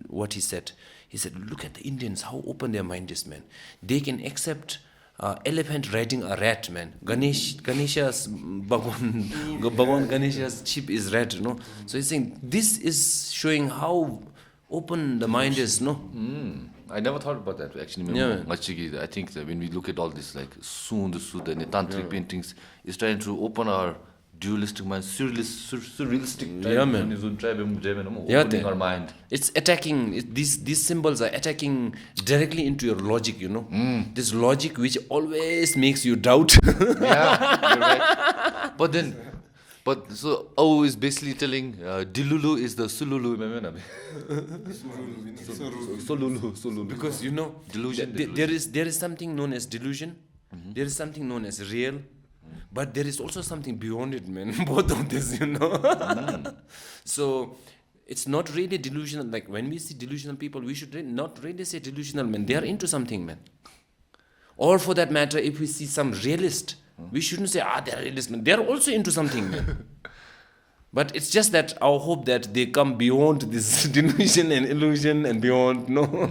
what he said. He said, look at the Indians, how open their mind is, man. They can accept elephant riding a rat, man. Ganesha's Bhagwan Ganesha's chip is rat, you know. So he's saying, this is showing how open the mind is, no? I never thought about that, actually. I think that when we look at all this, like Sunda and the tantric paintings, it's trying to open our dualistic mind, surrealistic opening our mind. It's attacking, these symbols are attacking directly into your logic, you know. This logic which always makes you doubt. Yeah, you're right. But so O is basically telling Dilulu is the Sululu. Solulu. Because you know, delusion. There is something known as delusion. There is something known as real. But there is also something beyond it, man. Both of this, you know. So it's not really delusional. Like when we see delusional people, we should not really say delusional, man. They are into something, man. Or for that matter, if we see some realist, we shouldn't say, they're realist, man. They're also into something, man. But it's just that our hope that they come beyond this delusion and illusion and beyond, no.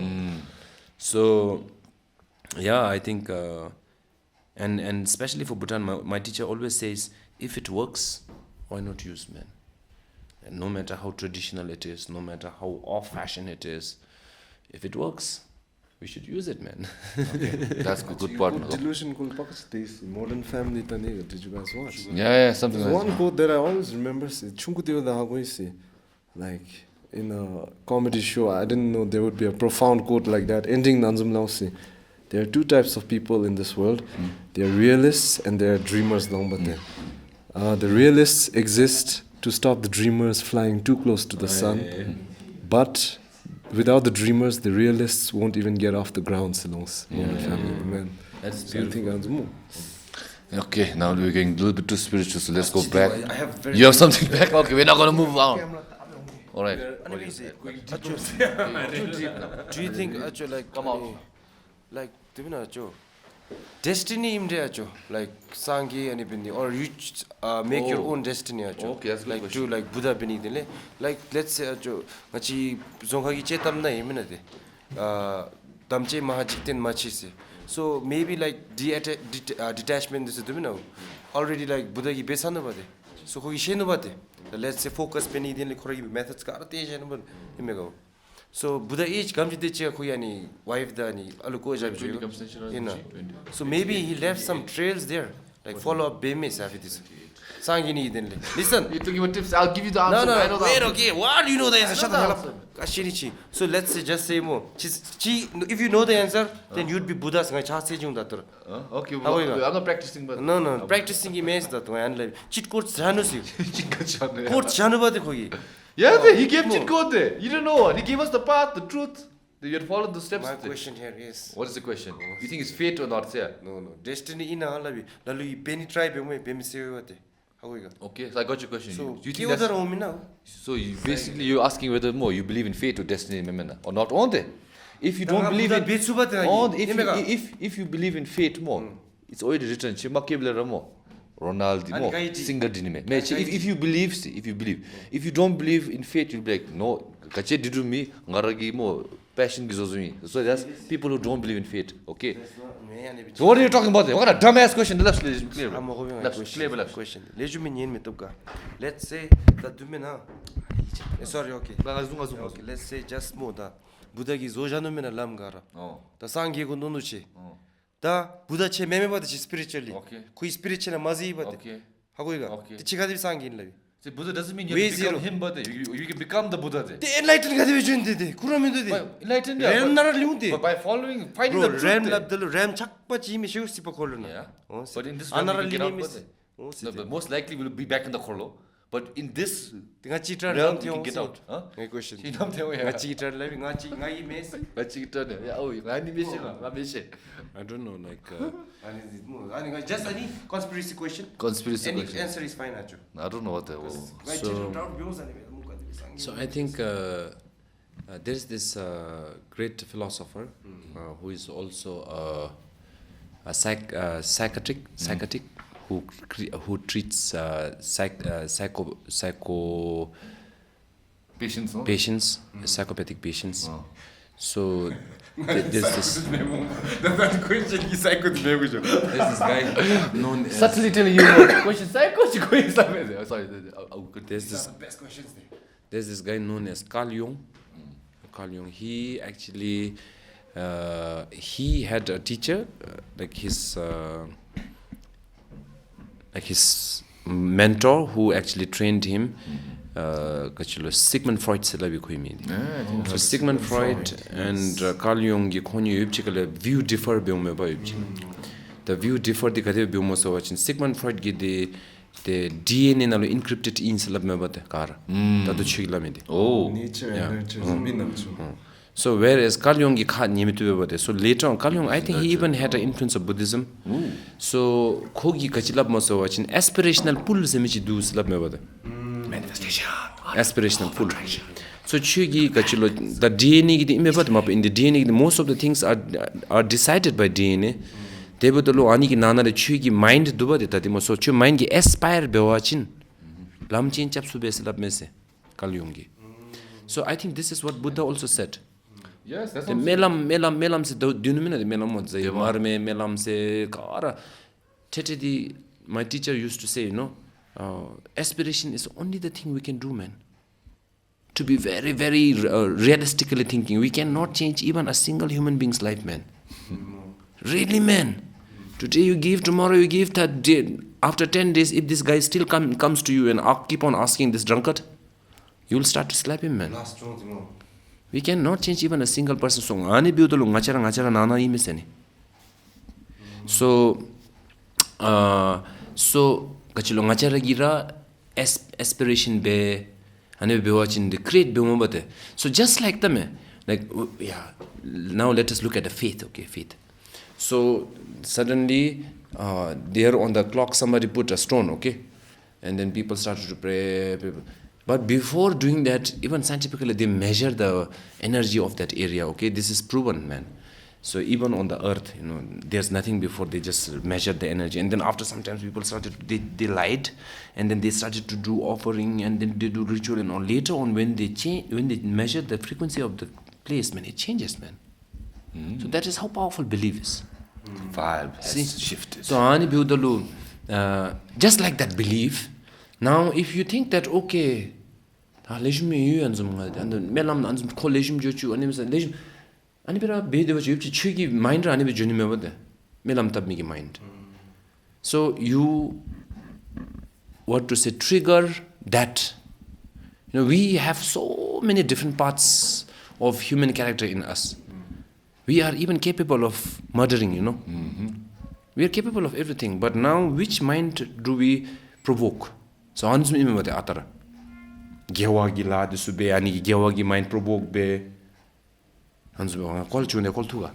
So, yeah, I think... And especially for Bhutan, my teacher always says, if it works, why not use, man? And no matter how traditional it is, no matter how off-fashion it is, if it works, we should use it, man. Okay. That's a good part. Delusion Modern Family, did you guys watch? Yeah, something like that. One quote that I always remember, like in a comedy show, I didn't know there would be a profound quote like that, ending Nanzum Lausi. There are two types of people in this world. There are realists and there are dreamers. The realists exist to stop the dreamers flying too close to the sun. But without the dreamers, the realists won't even get off the ground. That's beautiful. Okay, now we're getting a little bit too spiritual, so let's go back. You have something back? Okay, we're not going to move on. All right. Do you think, come out. Like, destiny like Sangi and Ibindi, or you make your own destiny. Okay, that's like to like Buddha Benidile. Like let's say Machi Zonghagi Chetamna Iminade Damche Mahajikten Machisi. So maybe like detachment is already like Buddha Besanabade. So Hogishenobade. Let's say focus Benidin Korigi methods Karate and Imego. So Buddha age comes to the wife the aluko So maybe he left some trails there, like follow up bemis after this. Sangini then listen. You took your tips. I'll give you the answer. No, I know the wait, answer. okay. What do you know the answer? I Shut know the the hell up. Ashinichi. So let's say just say more. If you know the answer, then you'd be Buddha. Okay, well, I'm not practicing, but no. Practicing image that one. Cheat codes janus you. Codes janubade kogi. Yeah, he gave cheat code there. You don't know what. He gave us the path, the truth. You had followed the steps. My question here is. What is the question? You think it's fate or not? Yeah. No. Destiny in a labi. Lalu penny tribe me penny say what? Okay, so I got your question. So you think that's, so you basically you're asking whether more you believe in fate or destiny, or not? On there, if you don't believe in if you believe in fate more, it's already written. Ronaldo more singer dinime. If you believe, if you don't believe in fate, you'll be like no. Kache didu mi ngaragi more passion gizozumi. So that's people who don't believe in fate. Okay. So what are you talking about there? What a dumbass question. Let's clear. I'm moving on. Question. Let's say that Dumena. Sorry, okay. Okay, let's say just more that Buddha is Ojanumena Lamgara. The Sangi Gunuchi. The Buddha che meme spiritually. Okay. Who is spiritual Mazi, but okay. How we go? The Chikadi Sangi. See, Buddha doesn't mean you become him, but you can become the Buddha. The enlightened Gadivision did it. Enlightened, but by finding the truth. The Ram Chakpa Jimmy Sipa Khorlo. Yeah. But in this but most likely we'll be back in the Khorlo. But in this realm, you can get out. My question. I don't know, like just any conspiracy question. Conspiracy question. Answer is fine, Acho. I don't know what that was. So I think there's this great philosopher who is also a psychiatric who treats patients, psychopathic patients. So there's this guy known as Subtly telling you question sorry. There's this guy known as Carl Jung. He actually he had a teacher like his mentor who actually trained him. Sigmund Freud so Sigmund Freud and Carl Jung view differ the view differ the Sigmund Freud the DNA nalo encrypted in so whereas Carl Jung so later on Carl Jung I think he even had an influence of Buddhism. So kogi kachilab moso watching aspirational pull semichi do slab manifestation aspirational pull. So chugi kachilo the DNA in the DNA most of the things are decided by DNA. Debutolo ani ki nana le chugi mind duba de tati mo so chu mind ki aspire bewachin lamchin chap sube slab mese Carl Jung. So I think this is what Buddha also said. Yes, that's melam se dunumina de melam mo zay marme melam se kara tetedi my teacher used to say aspiration is only the thing we can do, man. To be very, very realistically thinking, we cannot change even a single human being's life, man. Really, man. Today you give, tomorrow you give, after 10 days, if this guy still comes to you and keep on asking this drunkard, you will start to slap him, man. We cannot change even a single person. So, kachilo ngachara gira aspiration be ane be watching the create be mombate. So just like them, now let us look at the faith. Okay, faith. So suddenly there on the clock somebody put a stone, okay, and then people started to pray. But before doing that, even scientifically they measure the energy of that area. Okay, this is proven, man. So even on the earth, there's nothing before they just measured the energy. And then after sometimes people started, they lied, and then they started to do offering, and then they do ritual, and all. Later on when they measure the frequency of the place, man, it changes, man. So that is how powerful belief is. Vibe has shifted. So just like that belief, now if you think that, okay, 다 레줌에 유 안좀 가 안도 멜람 안좀 콜 레줌 줘주 아니면서 레줌 아니 베라 베데 버지 옆지 최기 마인드 아니 베 주니면 버데 멜람 탑미기 마인드 so you what to say trigger that we have so many different parts of human character in us we are even capable of murdering we are capable of everything but now which mind do we provoke so anzum ime bade atara gewagi la de sube ani gewagi mind provoke be anzum call chune call tuga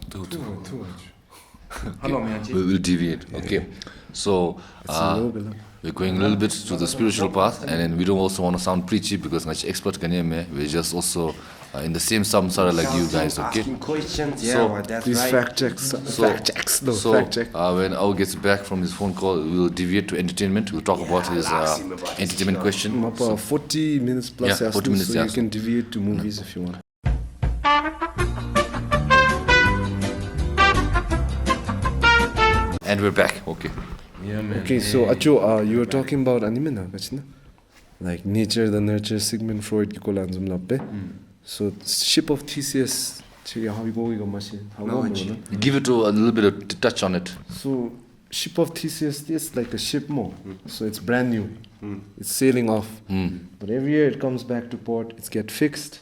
hello man We'll deviate. Okay. So we're going a little bit to the spiritual path, and then we don't also want to sound preachy because expert we're just also in the same samsara like you guys. Okay. Asking questions, yeah, So, well, that's Please right. fact check. Fact check. When Au gets back from his phone call, we'll deviate to entertainment. We'll talk about his entertainment question. Mapa 40 minutes plus. Yeah, 40 minutes, so yeah. you can deviate to movies if you want. And we're back. Okay. yeah man Okay, so Acho, you were talking about anime na, kachina? Like nature, the nurture, Sigmund Freud ki kola anzum lappe. So ship of Theseus, how you go mashi? How No, go actually. no? Give it a little bit of touch on it. So ship of Theseus is like a ship more. So it's brand new. It's sailing off. But every year it comes back to port. It's get fixed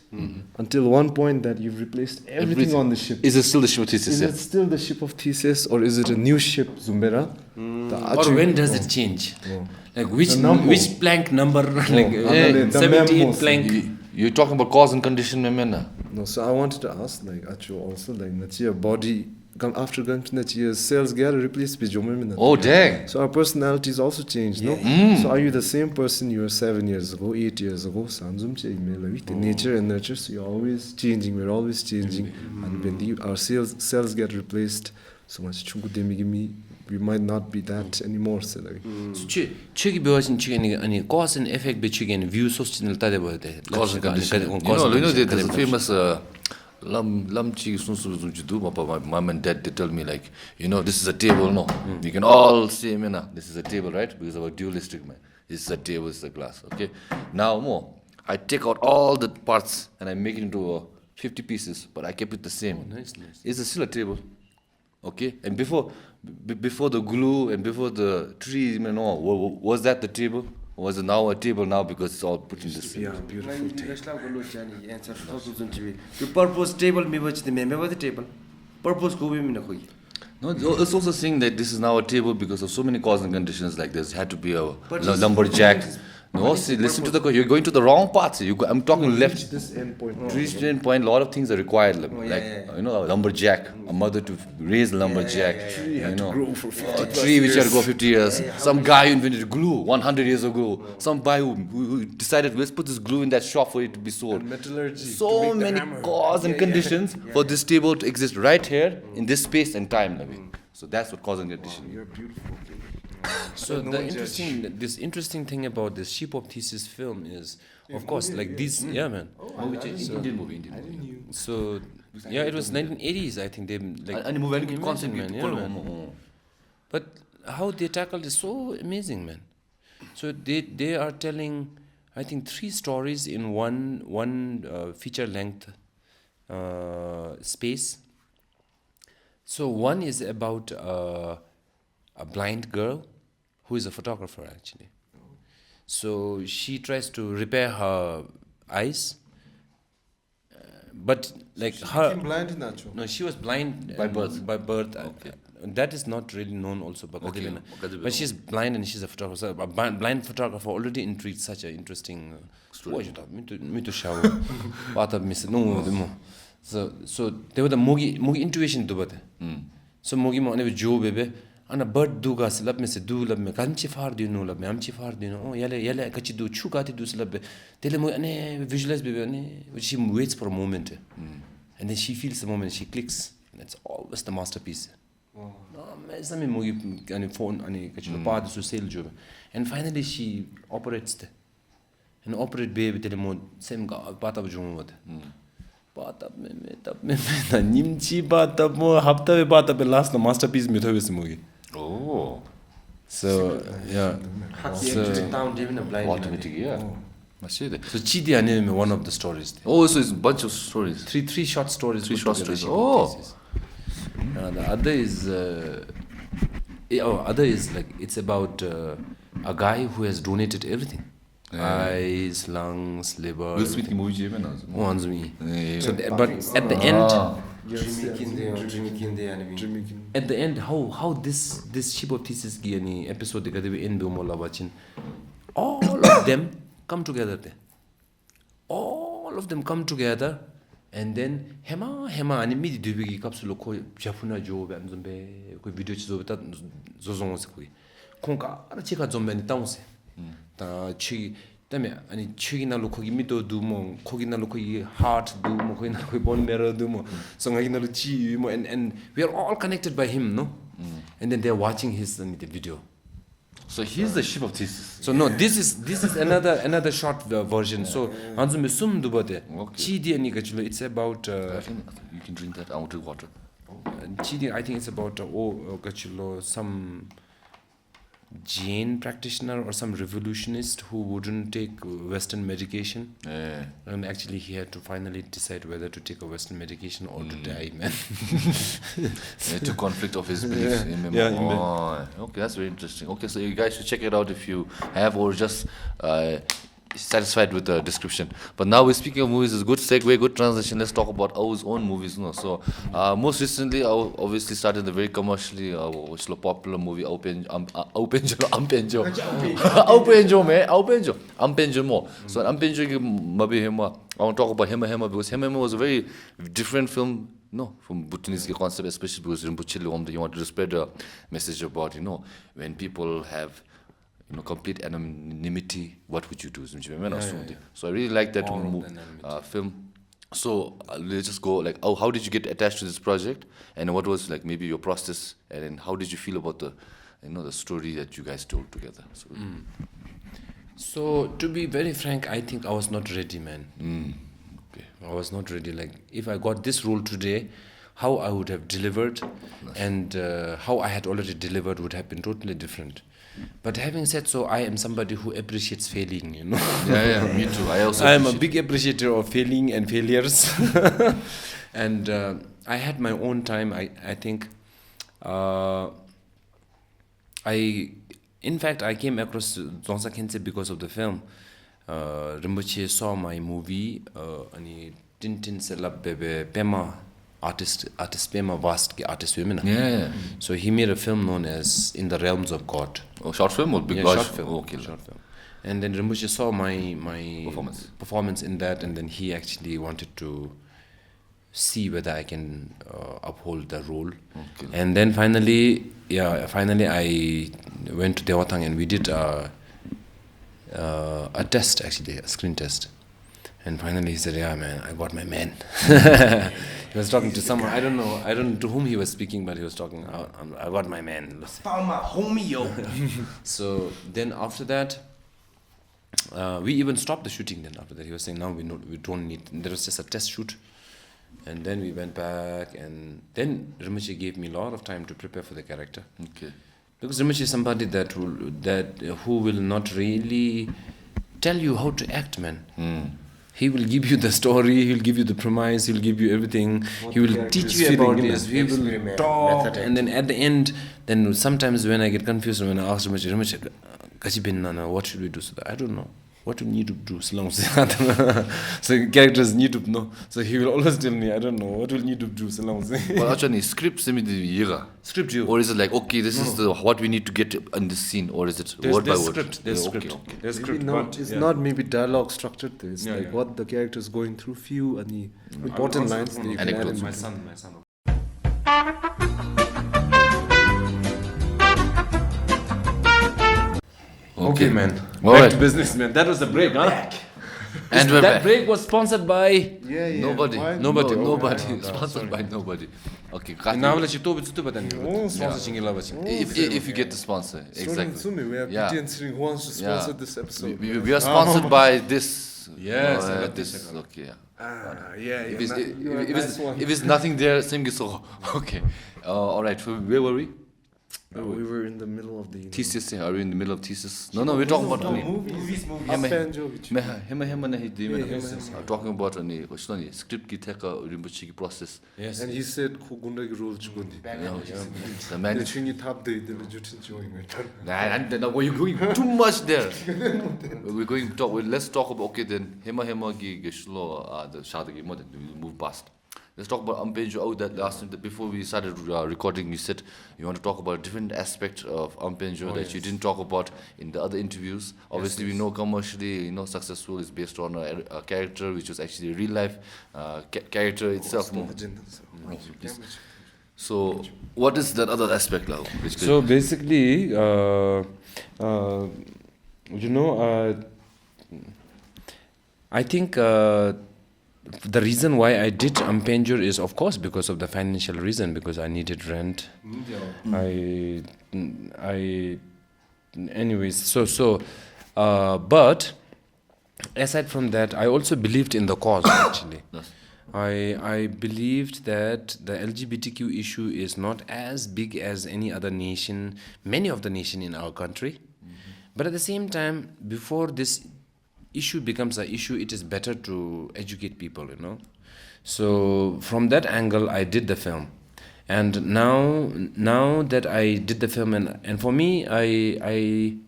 until one point that you've replaced everything on the ship. Is it still the ship of Theseus? Is it still the ship of Theseus or is it a new ship, Zumbera? or when does it change like which The number. which plank number like the 78 memos. plank You're talking about cause and condition, man. No, so I wanted to ask, like, Acho also, like, that your body, after going to that your cells get replaced with your women. Oh, dang. So our personalities also changed, no? So are you the same person you were 7 years ago, 8 years ago? Sanzum the nature and nurture, so you're always changing, we're always changing. And when our cells get replaced, so much chungudemigimi, we might not be that anymore. So like, chegi bewasin chigi ani cause and effect be chigi and view social tade bote Cause and condition. You know, there's a famous lam chi sun su do. My mom and dad, they tell me like, this is a table, no? We can all say, this is a table, right? Because of a dualistic man. This is a table, this is a glass, okay? Now more, I take out all the parts and I make it into 50 pieces, but I kept it the same. nice. It's still a table, okay? And before the glue and before the tree, was that the table? Or was it now a table now because it's all put in this? yeah, beautiful tape. The purpose table me watch the member the table. Purpose go me na khoi. No, it's also saying that this is now a table because of so many cause and conditions. Like there's had to be a lumberjack. No, see, listen to the. You're going to the wrong path. I'm talking left. This end point. To reach the end point, a lot of things are required. A lumberjack, a mother to raise a lumberjack. Grow for 50 A tree which had to go 50 years. Some guy who invented glue 100 years ago. Some guy who decided, let's put this glue in that shop for it to be sold. Metallurgy. So many cause and conditions for this table to exist right here in this space and time. So that's what cause and condition. You're beautiful. So this interesting thing about this Ship of Theseus film is, of course, like these, yeah, man. Indian movie. So yeah, it was 1980s, I think. They like And movie amazing, constantly. man, yeah, man. But how they tackled is so amazing, man. So they are telling, I think, 3 stories in one feature length space. So one is about a blind girl who is a photographer actually. So she tries to repair her eyes, but like her blind in Nacho. no, she was blind By birth. Okay. That is not really known also, but she's blind and she's a photographer. So a blind photographer already intrigued such an interesting story. Me to show. What I missed. No. So there was the mogi intuition to bate. So mogi mo ane jo bebe. Ana bird duga slab me se du lab me kanchi far di no lab me amchi far di no yale kachi du chu gati du slab tele mo ane visualize bebe ane she waits for a moment and then she feels the moment, she clicks, and it's always the masterpiece. No me sami mo ane phone ane kachi lo pa du sale jo and finally she operates the and operate bebe tele mo same ga pata bu jo mo Batab me na nimchi batab mo hafta be batab last the masterpiece me thobe movie. Oh. So yeah. Haki town even a blind. Automatic, yeah. I see that. So Chidi anime one of the stories. Oh, so it's a bunch of stories. Three short stories. Three put short together, stories. short Oh. pieces. The other is like it's about a guy who has donated everything. Eyes, lungs, liver. Will Smith ki movie je bhai na. One's me. Yeah. So but at the end, at the end, how this ship of thesis ki ani episode dekha debi end be mola bachin. All of them come together there. All of them come together, and then hema ani midi dubi ki kapsulo ko japuna jo be anzombe ko video chizo beta zozong se ko konka ara chika zombe ni taunse ta chi tame ani chi na lo ko gi mito du mo ko gi na lo ko gi heart du mo ko na ko bone marrow du mo so ngi na lo chi mo and we are all connected by him, no? And then they're watching his the video. So he's the ship of thesis. So no, this is another short version. So anzum sum dubate. Chidi ani kachilo. It's about. I think you can drink that. I want to drink water. Chidi, I think it's about kachilo some Jain practitioner or some revolutionist who wouldn't take Western medication. Yeah. And actually he had to finally decide whether to take a Western medication or to die, man. To conflict of his beliefs. Okay, that's very interesting. Okay, so you guys should check it out if you have or just satisfied with the description. But now we're speaking of movies, it's a good segue, good transition. Let's talk about Au's own movies. No? So most recently, I obviously started the very commercially popular movie Aum Penjor, Aum Penjor more. So Aum Penjor, I want to talk about Hema because Hema was a very different film. No, from Bhutanese concept, especially because in Bhutanese, you want to spread a message about, when people have complete anonymity, what would you do? So I really like that film. So let's just go like, how did you get attached to this project, and what was like maybe your process, and then how did you feel about the, the story that you guys told together? So to be very frank, I think I was not ready, man. I was not ready. Like if I got this role today, how I would have delivered, and how I had already delivered would have been totally different. But having said so, I am somebody who appreciates failing, Yeah, me too. I am a big appreciator of failing and failures. And I had my own time. I think in fact, I came across Dzongsa Khyentse because of the film. Rinpoche saw my movie, and Tintin Selab Bebe Pema artist Pema vast artist women. Yeah. So he made a film known as In the Realms of God. Oh, short film or big short film. Okay. Short film. And then Rinpoche saw my performance in that, and then he actually wanted to see whether I can uphold the role. Okay. And then finally I went to Dewatang and we did a test, actually, a screen test. And finally he said, yeah, man, I got my man. He was talking to someone, I don't know to whom he was speaking, but he was talking, I got my man. Found my homie, yo. So then after that, we even stopped the shooting then after that. He was saying, now we don't need, there was just a test shoot. And then we went back, and then Rinpoche gave me a lot of time to prepare for the character. Okay. Because Rinpoche is somebody who will not really tell you how to act, man. He will give you the story, he'll give you the premise, he'll give you everything. He will teach you about this. He will talk, and then at the end, then sometimes when I get confused, when I ask Rinpoche, what should we do? So I don't know. What do you need to do? So characters need to know. So he will always tell me, I don't know, what will need to do? Well, actually, script Script you. or is it like, okay, this is what we need to get in this scene, or is it word by word? There's Okay. script. There's Maybe script. not, it's not maybe dialogue structured. It's like what the character is going through, few and the important lines that you can add Anecdotes. in. My son. Okay, man. All Back right. to business, man. That was the break, huh? And we're that back. break was sponsored by Nobody. Why? Nobody. Oh, Sponsored by nobody. Okay. If you get the sponsor, exactly. We have Yeah. PT and Tshering who wants to sponsor this episode. We are sponsored by this. Yes, I got this. Okay. You're a nice one. If it's nothing there, same so. Okay. All right. So where were we? We were in the middle of the thesis. Are we in the middle of thesis? No, we're talking about movies. Aum Penjor. talking about any script ki theka rimbuchi ki process. Yes. And he said Kugunda ki role chukundi. The man is Tshering Palmo the jutin chewing. nah, you're going too much there. We're going to talk. Let's talk about then Hema ki geshlo the shadagi mod we'll move past. Let's talk about Aum Penjor. Oh, that last time, before we started recording, you said you want to talk about a different aspect of Aum Penjor that you didn't talk about in the other interviews. Obviously, we know commercially, successful is based on a character which was actually a real life character itself. So, what is that other aspect now? So basically, I think the reason why I did Aum Penjor is, of course, because of the financial reason, because I needed rent. But aside from that, I also believed in the cause, actually. Yes. I believed that the LGBTQ issue is not as big as any other nation, many of the nation in our country. But at the same time, before this issue becomes an issue, it is better to educate people, So from that angle, I did the film. And now that I did the film, and for me, I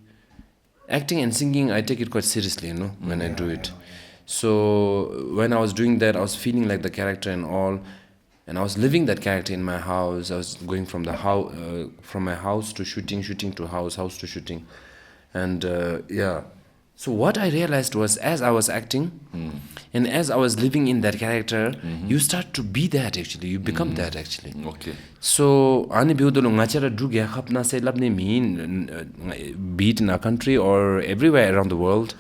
acting and singing, I take it quite seriously, when I do it. So when I was doing that, I was feeling like the character and all, and I was living that character in my house. I was going from the house, from my house to shooting to house to shooting, and So what I realized was, as I was acting, and as I was living in that character, you start to be that actually. You become that actually. Okay. So, ani biudolo ngachara drugya khapna se labne mean beat in our country or everywhere around the world.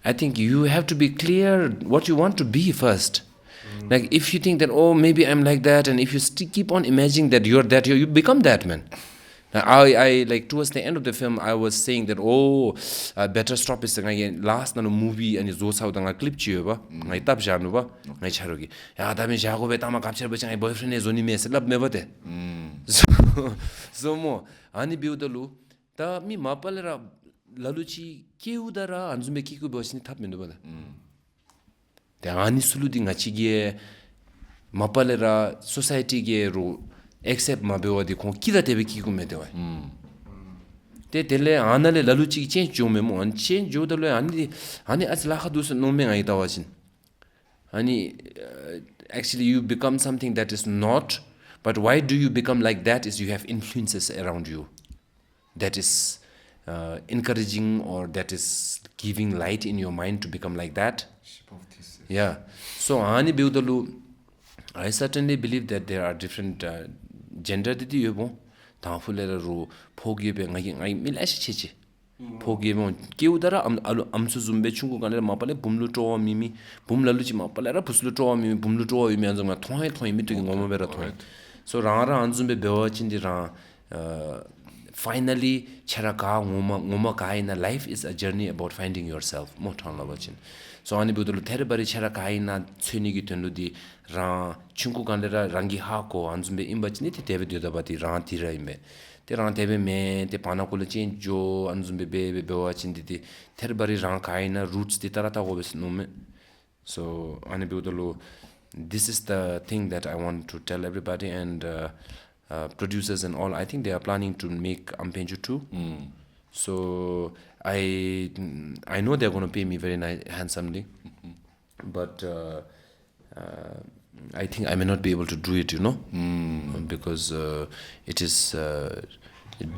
I think you have to be clear what you want to be first. Like if you think that, oh, maybe I'm like that, and if you keep on imagining that you're that, you become that, man. I like towards the end of the film, I was saying that, I better stop this last movie and it's how the clip chiba, I tap januba, I charugi. Ya dami jago betama capture but my boyfriend is only me love me vate. So more ani biudalu ta mi mapalera laluchi kiudara anzume kiku bosni tap menuba. The ani suludi ngachige mapalera society ge ro except ma bewadi kon kida tebe ki gume dewa te tele anale laluchi change jo memo an change jo dalo ani as la khadus no me ngai tawajin ani actually you become something that is not, but why do you become like that is you have influences around you that is encouraging or that is giving light in your mind to become like that. Yeah, so ani bewdalu I certainly believe that there are different gender did you bon tafulera ro phogibe ngai milashi cheche phogibe kiudara amsu zumbe chungu kanera mapale bumlu to mimi bumlaluchi mapale ra puslu to mimi bumlu to yimi anjanga thoi mi to ngoma bera thoi so rara anzumbe bewa chindi ra finally charaka ngoma kaina life is a journey about finding yourself mo thangla bachin so ani budulu therabari charaka kaina chhini gi tenudi ra chungu kanera rangi ha ko anzumbe imbachini te tebe dodabati ra tira imbe te ra tebe me te pana kula chen jo anzumbe be wachindi ti therabari ra kaina roots ti tarata go bes nume so ani budulu this is the thing that I want to tell everybody and producers and all. I think they are planning to make Aum Penjor 2. So I know they're going to pay me very handsomely, but I think I may not be able to do it, because it is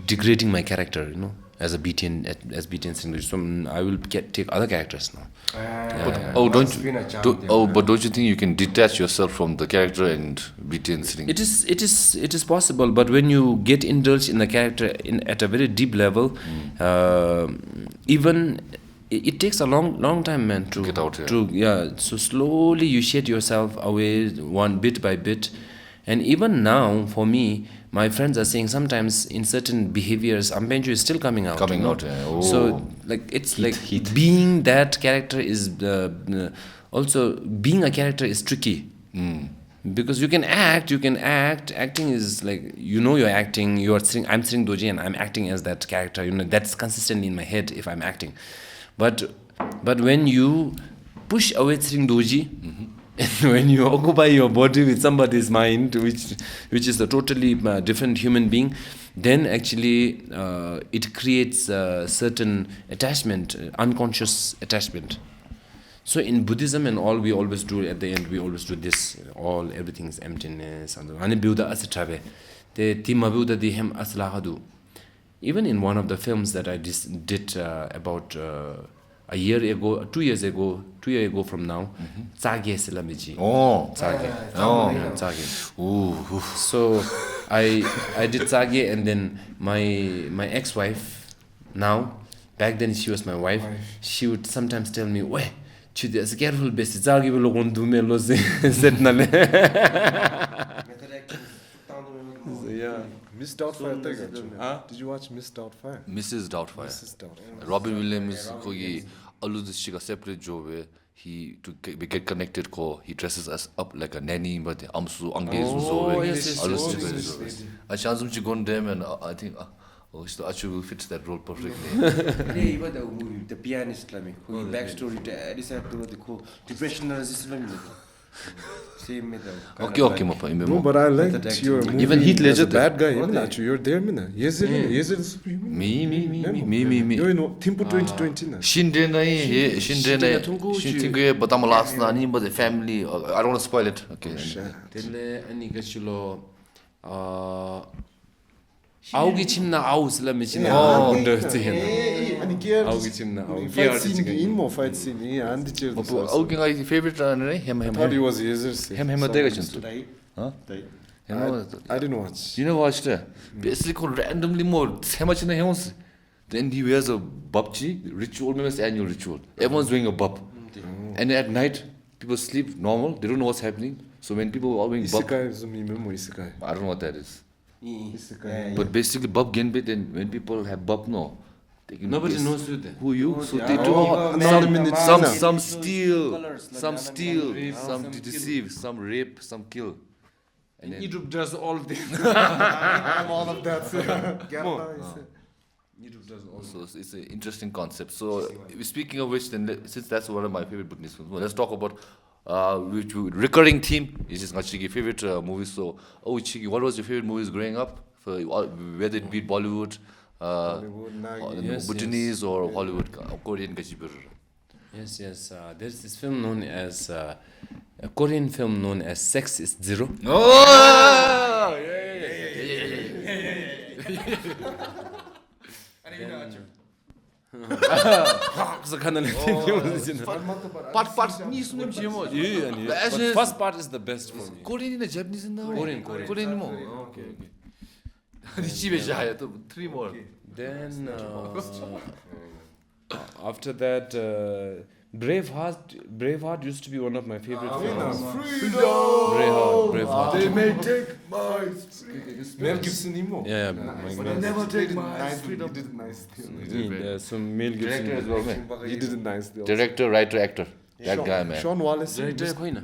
degrading my character, as a BTN singer. So I will take other characters now. But don't you think you can detach yourself from the character and BTN singing? It is possible, but when you get indulged in the character at a very deep level, even it takes a long time, man, to get out. So slowly you shed yourself away one bit by bit, and even now for me, my friends are saying sometimes in certain behaviors, Aum Penjor is still coming out. So like it's heat. Being that character is also being a character is tricky. Because you can act. Acting is like, you're acting. I'm Tshering Dorji and I'm acting as that character. That's consistently in my head if I'm acting. But when you push away Tshering Dorji, and when you occupy your body with somebody's mind, which is a totally different human being, then actually it creates a certain attachment, unconscious attachment. So in Buddhism and all, we always do at the end, we always do this. Everything is emptiness. Even in one of the films that I did about a year ago, 2 years ago from now, Tsage Silamiji. Oh. Tsage. Tsage. Ooh. So I did Tsage, and then my ex-wife, now, back then she was my wife, she would sometimes tell me, "Wait, Chude, careful, best. Tsage will go do me lo se set na le." Yeah. Miss Doubtfire. Did you watch Miss Doubtfire? Mrs. Doubtfire. Mrs. Doubtfire. Robin Williams kogi aludis chiga separate job he to get connected ko he dresses us up like a nanny but amsu angezu so yes. I chanzum chi gon dem and I think Achu fits that role perfectly. The pianist backstory decide to the depression resistant. Same method. Okay, Mapa. No, but I liked your movie. Even Heath Ledger, as a bad guy. You're there, mina. Yes, superhuman. Me. You know, Timpo 2020 na. Shinde Shintingue, but I'm last na but the family. I don't want to spoil it. Okay. Tele ani gachulo augi chimna aus la mechina bunda tehen. Augi chimna augi. Fight scene in more fight scene. Yeah, and the children. Augi my favorite Him. Thought was yes. Him dega huh? I didn't watch. You never watched it? Basically, randomly more. Then he wears a babchi ritual, maybe annual ritual. Everyone's doing a bab. And at night, people sleep normal. They don't know what's happening. So when people are doing bab, I don't know what that is. But basically, bab genbit, and when people have bab, no. Nobody knows who you. So they do some steal, some deceive, some rape, some kill. And Egypt does all this. All of that. So it's an interesting concept. So speaking of which, then since that's one of my favorite Buddhist films, let's talk about which recurring theme is just Chigi favorite movies. So Chigi, what was your favorite movies growing up? For whether it be Bollywood, Bhutanese or Hollywood, Korean Yes. There's this film known as a Korean film known as Sex is Zero. Oh! First part is the best for me. Korean and Japanese in the Korean more. Okay. 3 more. Then after that, Braveheart used to be one of my favorite films. Braveheart. They may take my Mel Gibson emo. Yeah, never take my freedom. He did it nice. Some Mel Gibson. Director as well, man. He did it nice. Director, writer, actor. That guy, man. Sean Wallace. Director koina.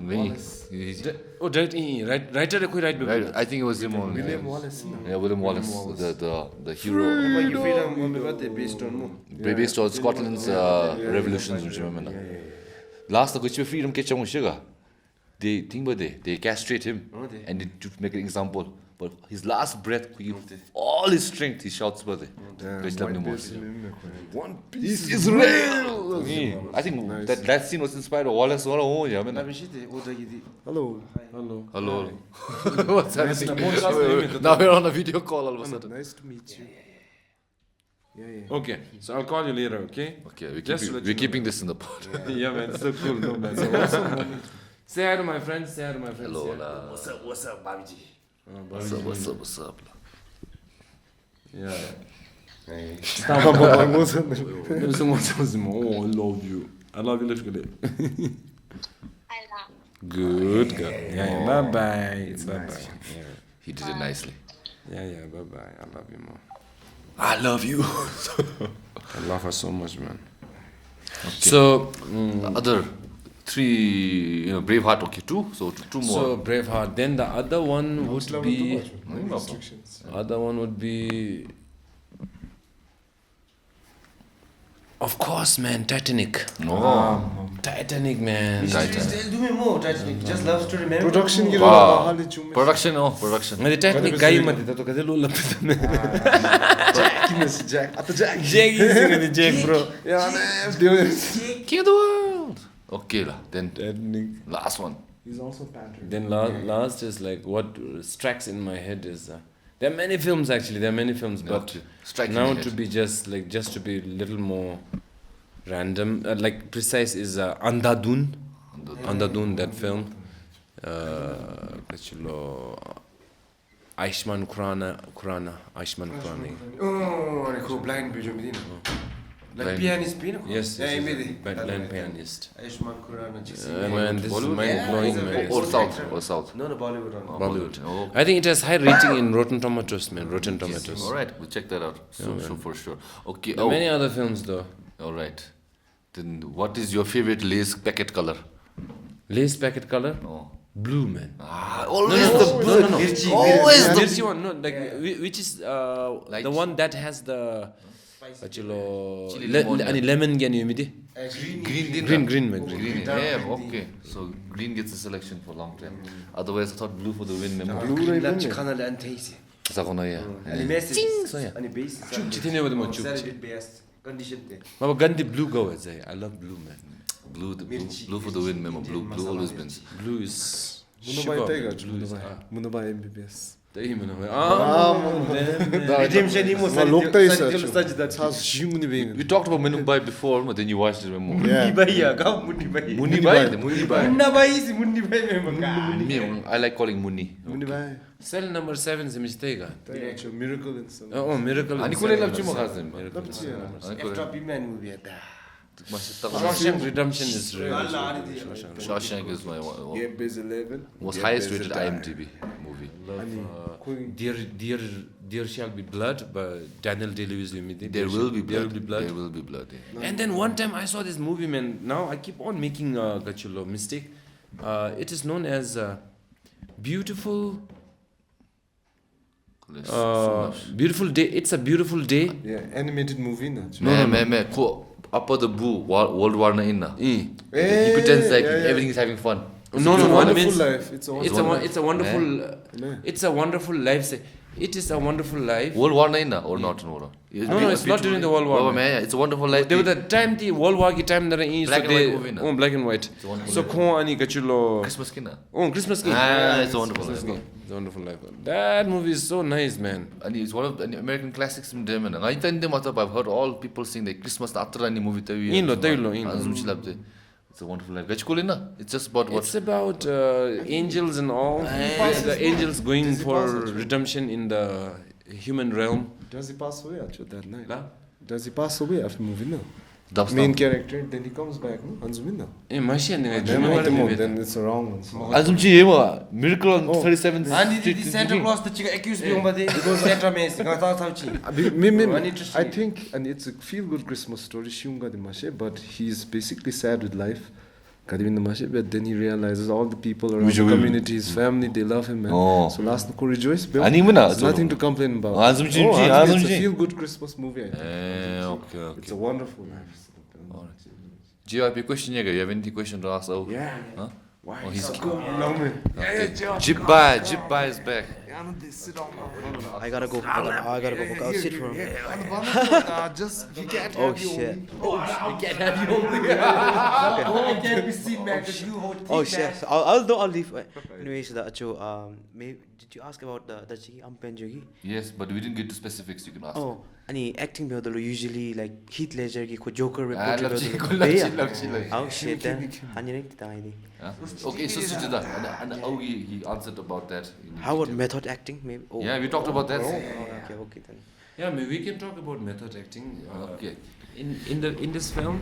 Writer Right, I think it was him only. William Wallace. Yeah, William Wallace, the hero. Based on Scotland's revolutions, which remember. Last of which freedom catch on sugar. They think about they castrate him and they to make an example. But his last breath, all his strength, he shouts about it. One Piece is real. I think that scene was inspired by Wallace. Hello. What's happening? Now we're on a video call all of a sudden. Nice to meet you. Yeah. Okay, so I'll call you later, okay? Okay, we're keeping this in the pod. Yeah, man, so cool. No, man, so awesome. Say hi to my friends. Hello, What's up, Babiji? What's up? Yeah. Hey. Oh, I love you. I love you, let's get it. Good girl. Yeah, bye-bye. Bye-bye. Yeah. He did it nicely. Yeah, bye-bye. I love you, man. I love you. I love her so much, man. Okay. So, the other 3, Braveheart, okay, 2. So 2 more. So Braveheart. Then the other one would be. Restrictions. Other one would be. Of course, man, Titanic. Titanic, man. Do me more, Titanic. Just love to remember. Production की Wow. तो Production. The Titanic guy मध्ये त तो कधे लोला पिता Jack. At the Jack. Jack is in the Jack, bro. Yeah, man. King of the world. Okay, then Titanic. last one. He's also patterned. Then last is like what strikes in my head is there are many films actually. There are many films, but Strike in now the to head. be just to be a little more random, like precise is Andhadhun. Andhadhun, that film. Ayushmann Khurrana. Ayushmann Khurrana. Oh, I go blind video medina. Like pianist pina. Yes, Yeah, yes, maybe. blind pianist. Ayushmann Khurrana. Man, this is mind blowing, man. Or South. No, Bollywood one. Bollywood. Oh. I think it has high rating in Rotten Tomatoes, man. Rotten Tomatoes. All right, we'll check that out. So for sure. Okay. There are many other films though. All right. Then what is your favorite lace packet color? Lace packet color? Oh. Blue, man. Always the blue. Always the Mirchi one, no, like which is Light. the one that has the Chili lemon. any lemon can you meet? green. Man. Green. Yeah, okay. So green gets the selection for a long time. Otherwise, I thought blue for the win. Blue lunch kana le antaisi. Sakona yeah. Ani message. So yeah. Ani base. Chitine with mo chup. Best condition te. Mama Gandhi blue go as I love blue, man. Blue for the win. Memo. Blue always wins. Blue is Munubai Tiger. Munubai MBBS. Redemption imo We talked about Mumbai before, but then you watched it more. Yeah. Me, I like calling Muni. Munubai. Cell number 7 is mistake. Miracle in some. Oh, miracle. Ani kule love chimo khazem. Shawshank Redemption is really Shawshank is my one. Game Base 11. Was highest rated IMDb movie. There shall be blood, but Daniel Day-Lewis limited. There will be blood. blood. There will be blood. Yeah. And then one time I saw this movie, man. Now I keep on making a mistake. It is known as Beautiful Beautiful Day. It's a Beautiful Day. Yeah, animated movie na. Man, cool. Upper the boo, World War na inna. He pretends like everything is having fun. No, It's a one wonderful means life. It's a wonderful. Yeah. It's a wonderful life. It is a wonderful life. World War na inna or not? No, it's not during the World War. Oh man, it's a wonderful life. There was the time the World War ki time there is Black and white movie na. Oh, black and white. So ko ani kachulo. Christmas kina. Oh, Christmas King. It's a wonderful Christmas life. King. It's a wonderful life. That movie is so nice, man. And it's one of the American classics in them. And I think I've heard all people sing the Christmas after any movie. It's a wonderful life. It's just about what? It's about angels and all. The angels going for redemption in the human realm. Does he pass away actually that night? La? Does he pass away after movie no? Dubstep. Main character, then he comes back, no? Hanzumin no? Then it's a wrong one. Miracle on 37th Street. Santa Claus the chica accused me of the Santa Mace. I think, and it's a feel-good Christmas story, but he's basically sad with life. But then he realizes all the people around the community, his family, they love him, man. So last night, rejoice, bro. There's nothing to complain about. It's a feel-good Christmas movie, I think. Okay. It's a wonderful life. JYP question, you have any question to ask? Yeah. Huh? Why? Oh, he's Jibba. Jibba is back. I gotta go. I'll sit for him. Just he can't Oh have you shit. only. Can't have you only. Can't be seen, man. Oh shit. I'll leave. Anyways, did you ask about the Aum Penjor? Yes, but we didn't get to specifics. You can ask. Oh, any acting be usually like Heath Ledger ki ko Joker report. love chill. Oh shit. Then Okay, so and he answered about that. how about method acting? Maybe. Oh. Yeah, we talked about that. Okay then. Yeah, we can talk about method acting. Okay. In this film,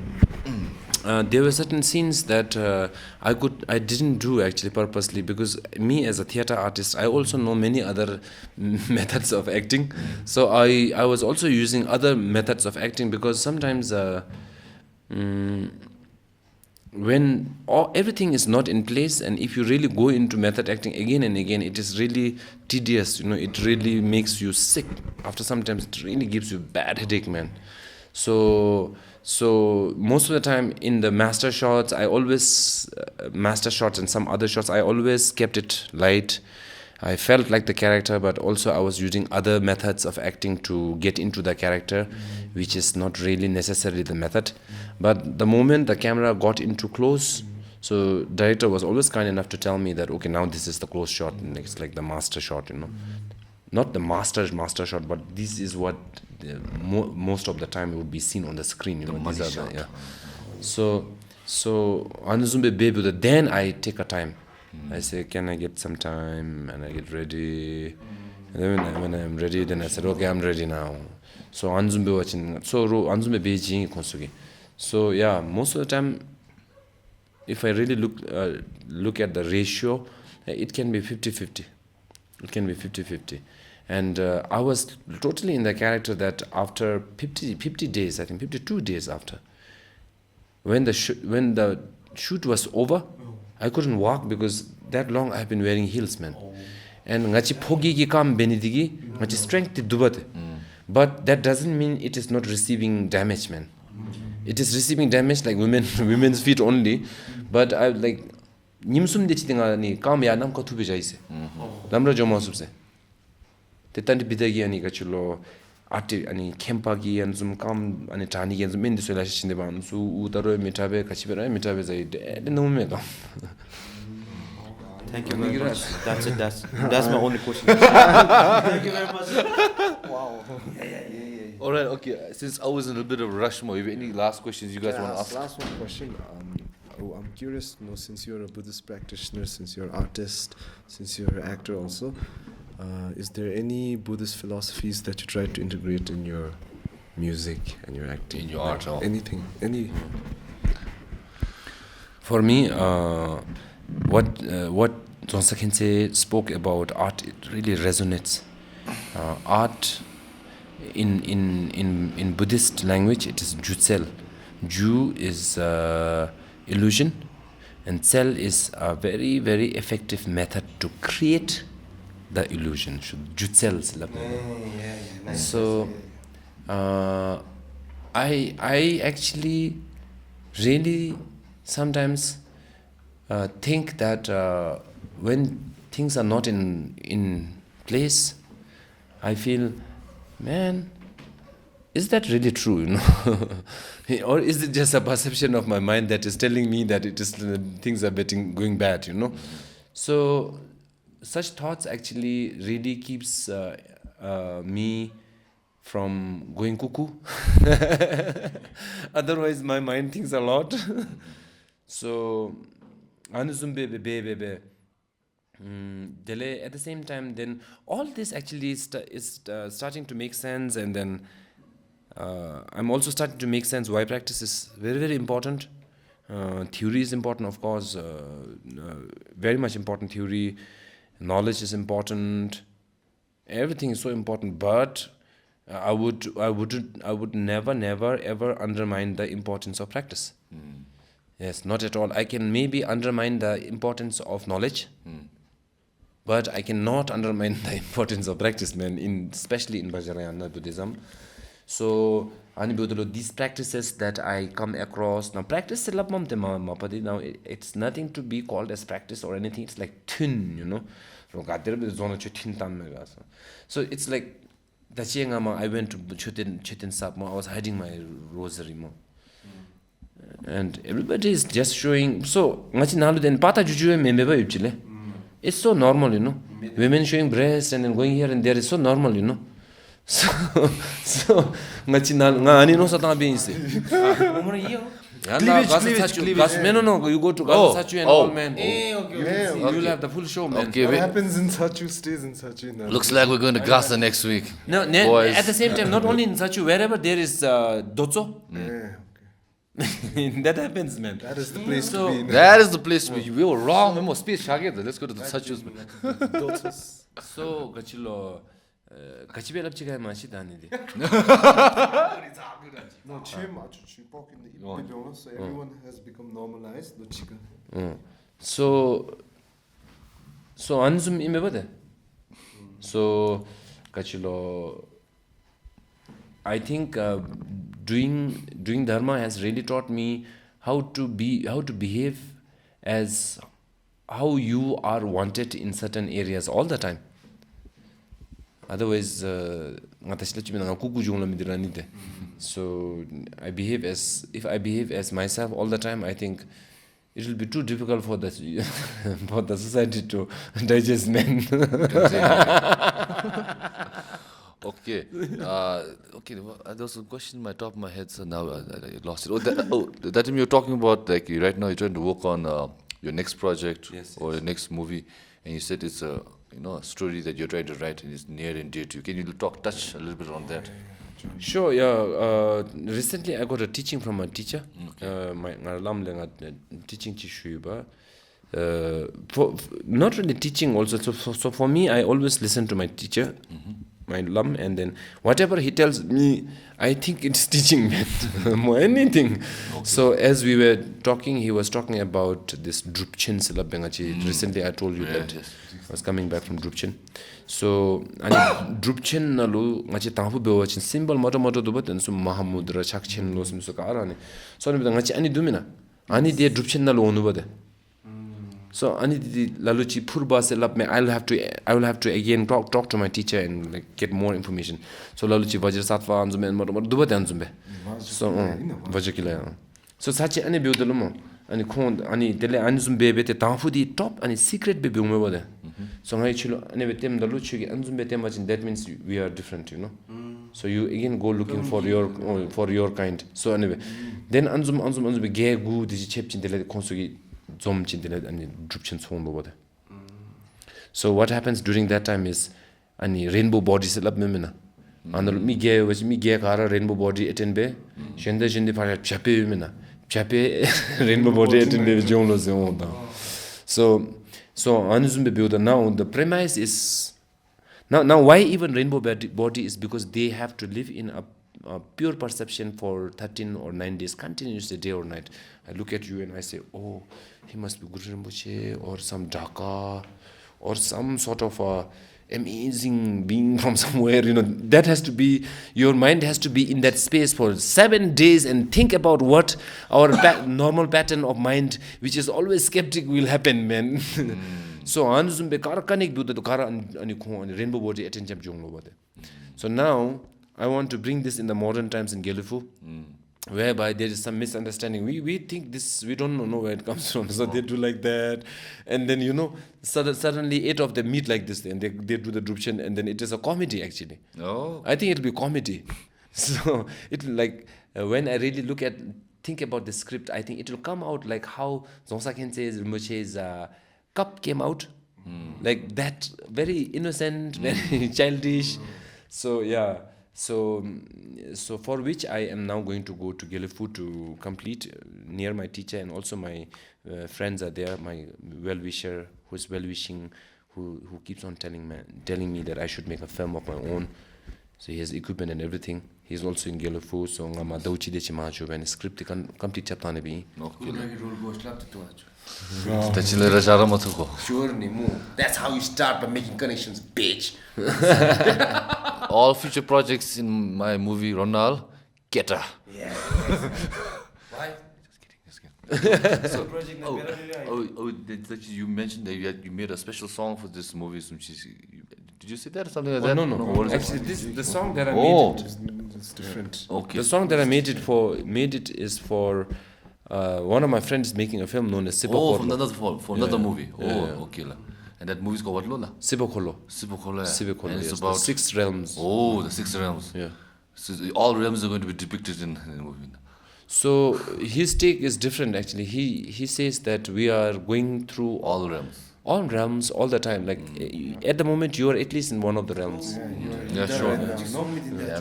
there were certain scenes that I didn't do actually purposely, because me as a theater artist, I also know many other methods of acting. So I was also using other methods of acting, because sometimes when everything is not in place, and if you really go into method acting again and again, it is really tedious, it really makes you sick. After sometimes it really gives you bad headache, man. So most of the time in the master shots, I always master shots and some other shots, I always kept it light. I felt like the character, but also I was using other methods of acting to get into the character, which is not really necessarily the method. But the moment the camera got into close, so director was always kind enough to tell me that, okay, now this is the close shot, and it's like the master shot, Not the master shot, but this is what most of the time it would be seen on the screen, These are the, So Anuzumbe baby, then I take a time. I say, can I get some time? And I get ready. And then when I'm ready, then I said, okay, I'm ready now. So Anzumbe watching. So Anzumbe Beijing konsugi. So yeah, most of the time, if I really look at the ratio, it can be 50-50. It can be 50-50. And I was totally in the character that after 50 days, I think 52 days after, when the shoot was over, I couldn't walk because that long I've been wearing heels, man. And ngachi phogi ki kam benidigi, ngachi strength ti dubate. But that doesn't mean it is not receiving damage, man. It is receiving damage like women's feet only. But I like nimsum de chitinga ni kam ya nam ka thubi jaise. Namra joma subse. Tetandi bidagi ani kachulo ati ani kempagi and zum kam ani tani and zum indi sola shinde ban su utaro mitabe kachibera mitabe zai de no me kam. Thank you very much. That's it. That's my only question. Thank you very much. Wow. Yeah. All right, okay. Since I was in a bit of a rush mode, any last questions you guys want to ask? Last one question. I'm curious to know, since you're a Buddhist practitioner, since you're an artist, since you're an actor also, is there any Buddhist philosophies that you try to integrate in your music and your acting? In your art? Anything. For me, what Zonsa Khense spoke about art, it really resonates. Art in Buddhist language, it is Jutsel. Ju is illusion, and Tsel is a very, very effective method to create the illusion. Jutsel. So I actually really sometimes think that when things are not in place, I feel, man, is that really true, or is it just a perception of my mind that is telling me that it is things are going bad, So such thoughts actually really keeps me from going cuckoo. Otherwise my mind thinks a lot. So Anuzumbe delay at the same time, then all this actually is starting to make sense, and then I'm also starting to make sense why practice is very, very important. Theory is important, of course, very much important theory. Knowledge is important. Everything is so important, but I would never ever undermine the importance of practice. Yes, not at all. I can maybe undermine the importance of knowledge, but I cannot undermine the importance of practice, man, especially in Vajrayana Buddhism. So, these practices that I come across, now practice now it's nothing to be called as practice or anything, it's like thin, So it's like, I went to Chitin Sapma, I was hiding my rosary. And everybody is just showing. So, it's so normal, Women showing breasts and then going here and there is so normal, So, No, you go to Gaza Sachu and all, man. You'll have the full show, man. Okay, what happens in Sachu stays in Sachu now. Looks like we're going to Gaza next week. No, at the same time, not only in Sachu, wherever there is Dotso. That happens, man. That is the place to be. That is the place we were wrong. We must speak Shagir. Let's go to the Sachus. So, Gachilo, 같이 벨랍지가 맛이 다니데. No, chem achu chipok in the ipidong, so everyone has become normalized. No chica. So anzum imebade. So kachilo I think doing dharma has really taught me how to behave as how you are wanted in certain areas all the time. Otherwise, so if I behave as myself all the time, I think it will be too difficult for the society to digest men. Okay. Okay. There was a question in my top of my head, so now I lost it. That time you're talking about, like, right now you're trying to work on your next project or your next movie, and you said it's a a story that you're trying to write and it's near and dear to you. Can you touch a little bit on that? Sure, yeah. Recently I got a teaching from a teacher. My Ngarrwwwang teaching chishuba. Not really teaching also. So for me, I always listen to my teacher, my lam, and then whatever he tells me, I think it's teaching me more anything. Okay. So as we were talking, he was talking about this Drupchen syllabus. Recently I told you that I was coming back from Drupchen. So Drupchen nalu ngachi tangpu bewachin symbol moto dubat and so Mahamudra chakchen lo sim so karane. So ngachi ani dumina. Ani de Drupchen nalu onubade. So ani laluchi purba se lap me I will have to again talk to my teacher and like get more information. So laluchi vajra satva anzume and moto dubate anzumbe. So vajakila. So sachi ani bewdalumo ani khond ani dele anzumbe bete tangfu di top ani secret be bewme bode. So ngai chilo ani betem daluchi gi anzumbe temachin, that means we are different, So you again go looking for your kind. So anyway, then anzum be ge gu di chepchin dele konsugi. So what happens during that time is rainbow body se lab memena anal mi ge kara rainbow body attend be shende para chape memena chape rainbow body attend be jonglo se onda. So anuzum be build now the premise is now why even rainbow body is because they have to live in a pure perception for 13 or 9 days continuously, day or night. I look at you and I say, oh, he must be Guru Rinpoche or some Dhaka or some sort of amazing being from somewhere, that has to be, your mind has to be in that space for 7 days and think about what our normal pattern of mind, which is always skeptic, will happen, man. So anzum be kara kanik do the kara ani rainbow body attention jonglo bode. So now I want to bring this in the modern times in Gelifu, whereby there is some misunderstanding. We think this, we don't know where it comes from, so they do like that. And then, suddenly 8 of them meet like this, and they do the Drupchen, and then it is a comedy, actually. Oh. I think it will be comedy. So, it will when I really think about the script, I think it will come out like how Zongsaken says Rinpoche's cup came out. Like that, very innocent, very childish. So, yeah. So for which I am now going to go to Gelifu to complete near my teacher, and also my friends are there, my well-wisher who is well-wishing, who keeps on telling me that I should make a film of my own. So he has equipment and everything. He's also in Gelifu, so ngama dauchi de chimacho when script complete chapter ne bi. Sure, that's how you start by making connections, bitch. All future projects in my movie Ronald, Keta. Yeah. Why? Just kidding. So, you mentioned that you made a special song for this movie. Did you say that or something like that? No. Actually, the song that I made It's different. Okay. The song that I made it is for one of my friends making a film known as Sipa Khorlo. For another movie. Okay. And that movie is called what, Lola? Sipa Khorlo. And it's yes, about the 6 realms. Oh, the 6 realms. Yeah. So all realms are going to be depicted in the movie. So his take is different, actually. He says that we are going through all realms. All realms all the time. Like at the moment you are at least in one of the realms. Yeah, sure.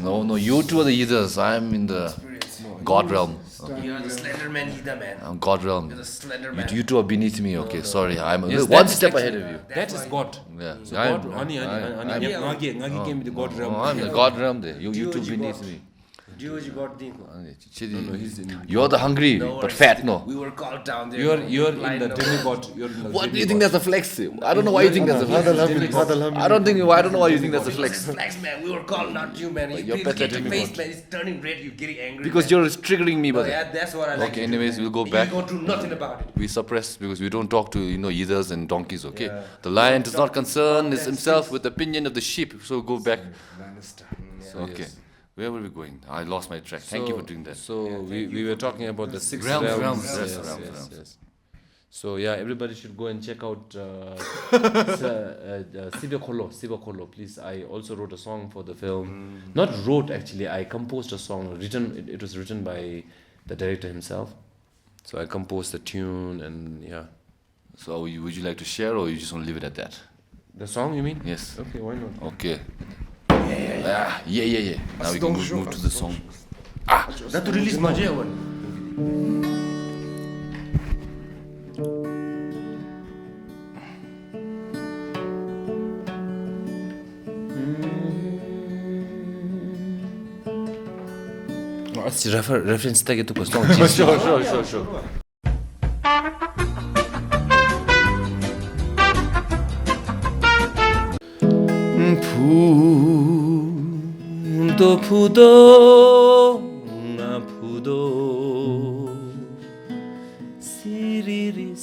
No, you two are the eaters. I'm in the God realm. You are the slender man, Ida man. I'm God realm. You're the slender man. You two are beneath me. Okay, sorry. I'm Yes, one that is step actually- ahead of you. That is God. Yeah. So I'm- God, I'm- Ngagi came with the God realm. I'm the God realm there. You two Georgie beneath God. me. Georgie got the. You're the hungry, but fat, no. We were called down there. You're in the demigod. You're in the What do you demigod. think that's a flex? I don't know why you think that's a flex. I don't know why you think that's a flex. Flex, man. We were called, not you, man. You're You better get than your me, face, man. It's turning red. You're getting angry. Because man. you're triggering me, Oh, brother. yeah, that's what I like. Okay, to do. anyways, we'll go You back. don't do nothing about it. We suppress because we don't talk to eathers and donkeys. Okay, the lion is not concerned is himself with the opinion of the sheep. So go back. Okay, where were we going? I lost my track. Thank you for doing that. So we were talking about the six Realms, realms. realms, Yes, realms, yes, realms. yes. So yeah, everybody should go and check out Sipa Khorlo. Please, I also wrote a song for the film. Not wrote actually, I composed a song. It was written by the director himself. So I composed the tune and yeah. So would you like to share, or you just want to leave it at that? The song you mean? Yes. Okay, why not? Okay. Yeah. Now we can move to the song. That to release my one. Reference tag itu song. Sure. 푸도 아프도 시리리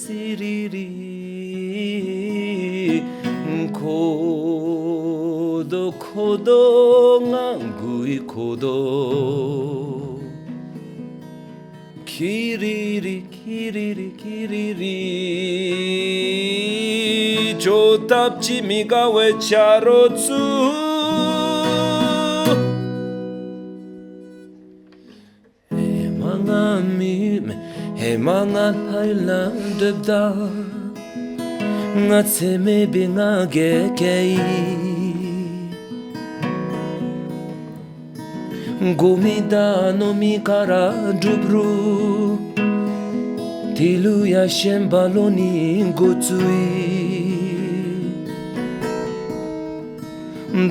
고도 낭구이 고도 키리리 조답지 미가 왜 차로츠 해망한 하일란드다 나체메 빙하게 게이 고미다 노미 가라 두브루 딜루야 셴발로니 고츠이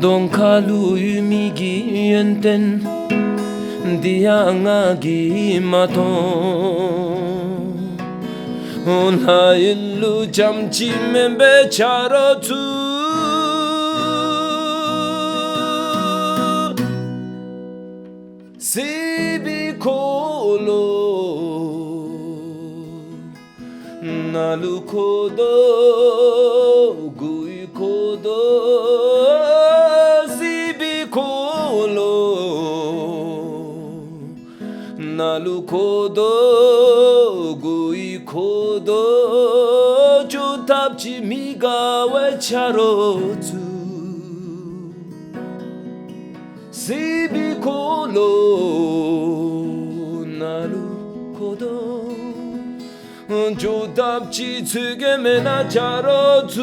동칼루 유미기 엔텐 디앙아기 마통 온하일루 잠치면 배차러투 시비콜로 나루코도 구이코도 시비콜로 나루코도 구이코도 조탑지 미가 왜 차로투 시비콜로 나루코도 조탑지 츠게메나 차로투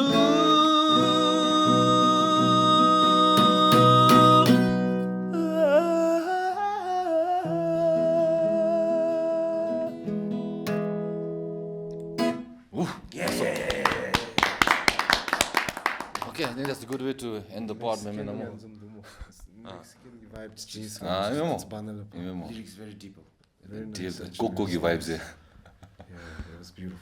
Okay, I think that's a good way to end the pod, man. Lyrics very deep. Gogi vibes there. Yeah, it was beautiful.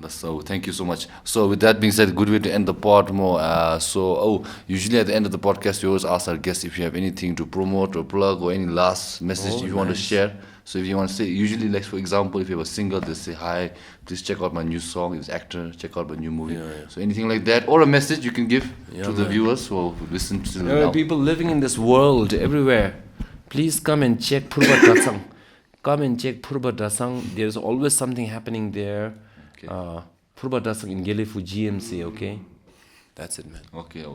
So thank you so much. So with that being said, good way to end the pod more. Usually at the end of the podcast, we always ask our guests if you have anything to promote or plug or any last message you want to share. So if you want to say, usually like for example, if you have a singer, they say, hi, please check out my new song. If it's actor, check out my new movie. So anything like that, or a message you can give to the viewers who listen to now. People living in this world everywhere, please come and check Purba Dasang. Come and check Purba Dasang. There's always something happening there. Purba Dasang in Gelefu GMC, okay? That's it, man. Okay.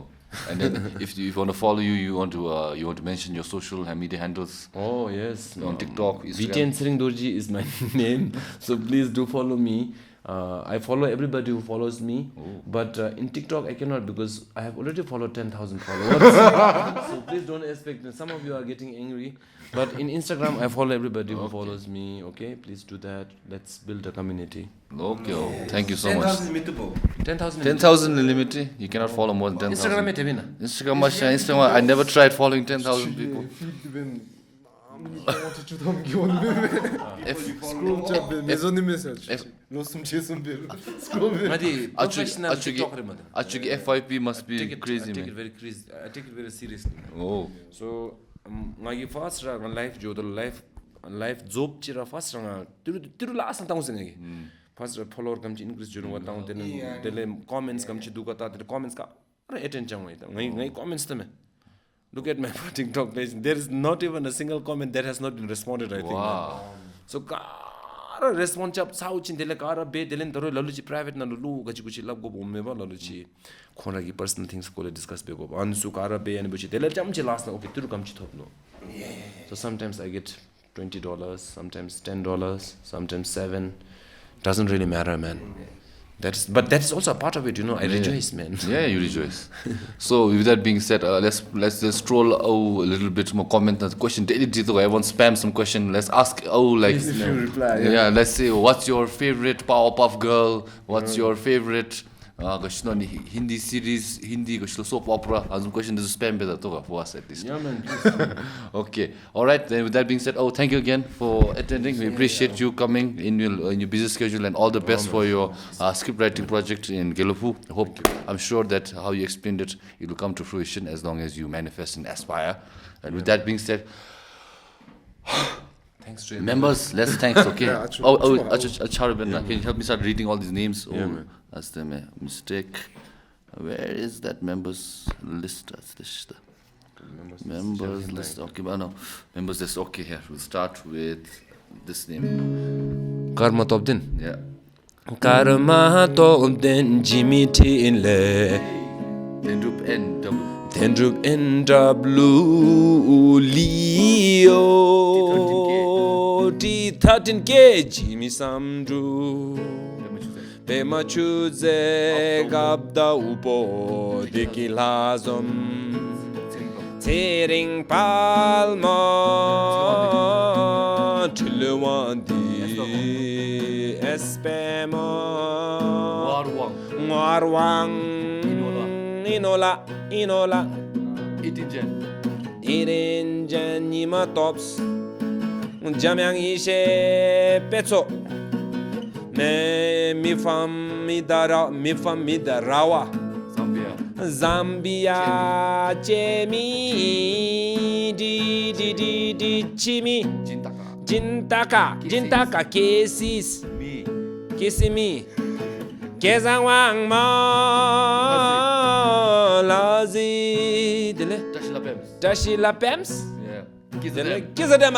And then if you want to follow you want to mention your social media handles. Oh, yes. On TikTok, Instagram. Tshering Dorji is my name. So please do follow me I follow everybody who follows me, but in TikTok I cannot because I have already followed 10,000 followers. So please don't expect that. Some of you are getting angry, but in Instagram I follow everybody who follows me. Okay, please do that. Let's build a community. Okay, thank you so much. 10,000. 10,000 limit. You cannot follow more than 10,000. Instagram, I never tried following 10,000 people. Actually, FYP must be crazy, I take man. it very crazy. I take it very seriously. Oh. So, my first life job, life job chira first tiru last na taung singi. First follower kam chi increase juru wa taung tele comments kam chi du ka ta comments ka attention wa ta ngai comments ta me. Look at my TikTok page. There is not even a single comment that has not been responded, I think. Wow. So, kara respond chap sao chin dele kara be dele taro laluchi private na lulu gachi kuchi lab go bomme ba laluchi khona ki personal things ko le discuss be go ansu kara be and buchi dele jam chi last na okay tiru kam chi thopno. So sometimes I get $20, sometimes $10, sometimes $7. Doesn't really matter, man. But that is also a part of it, you know. I rejoice, man. Yeah, you rejoice. So with that being said, let's just scroll a little bit more comment and question. Daily Dito, I want spam some question. Let's ask like If you reply, yeah, let's say what's your favorite Powerpuff Girl? What's your favorite Hindi series, Hindi soap opera? Some question is spam better for us at least. Yeah, man, please. Okay. All right. Then with that being said, thank you again for attending. We appreciate you coming in your busy schedule, and all the best for your script writing project in Gelopu. I'm sure that how you explained it will come to fruition as long as you manifest and aspire. And with that being said, Thanks to members, let's thanks. Okay. Can you help me start reading all these names? Yeah, man. That's the mistake. Where is that members list? That's this. Members list. Okay, no. Members list. Okay, here we'll start with this name. Karma Tobden. Yeah. Karma Tobden Jigme Thinley. Dhendupnw Leo T13K Jimmy Samdrup Pema Chuzek AupDawpo Deki Lhazom Tshering Palmo wangdi Pema Ngarrwwwang Inola Genyen Nima Tobs Jamyang Ishe Petso Mipham MandaRawa Zam Bia Jintaka Kisimi Keeza Tashi Dorji Keeza Dem I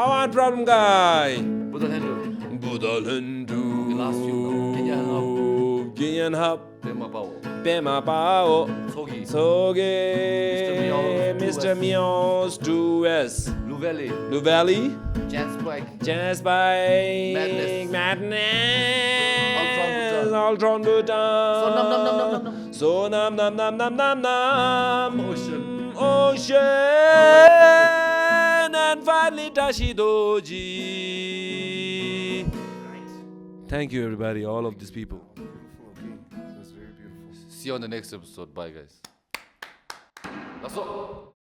want problem guy Dhendupnw Genyen Hub Pema Pawo Soge Mr. Meows 2S Valley Jazz Bike Madness Ultron Bhutan So nam Ocean and finally Tashi Dorji. Thank you everybody, all of these people. See you on the next episode. Bye guys. That's all.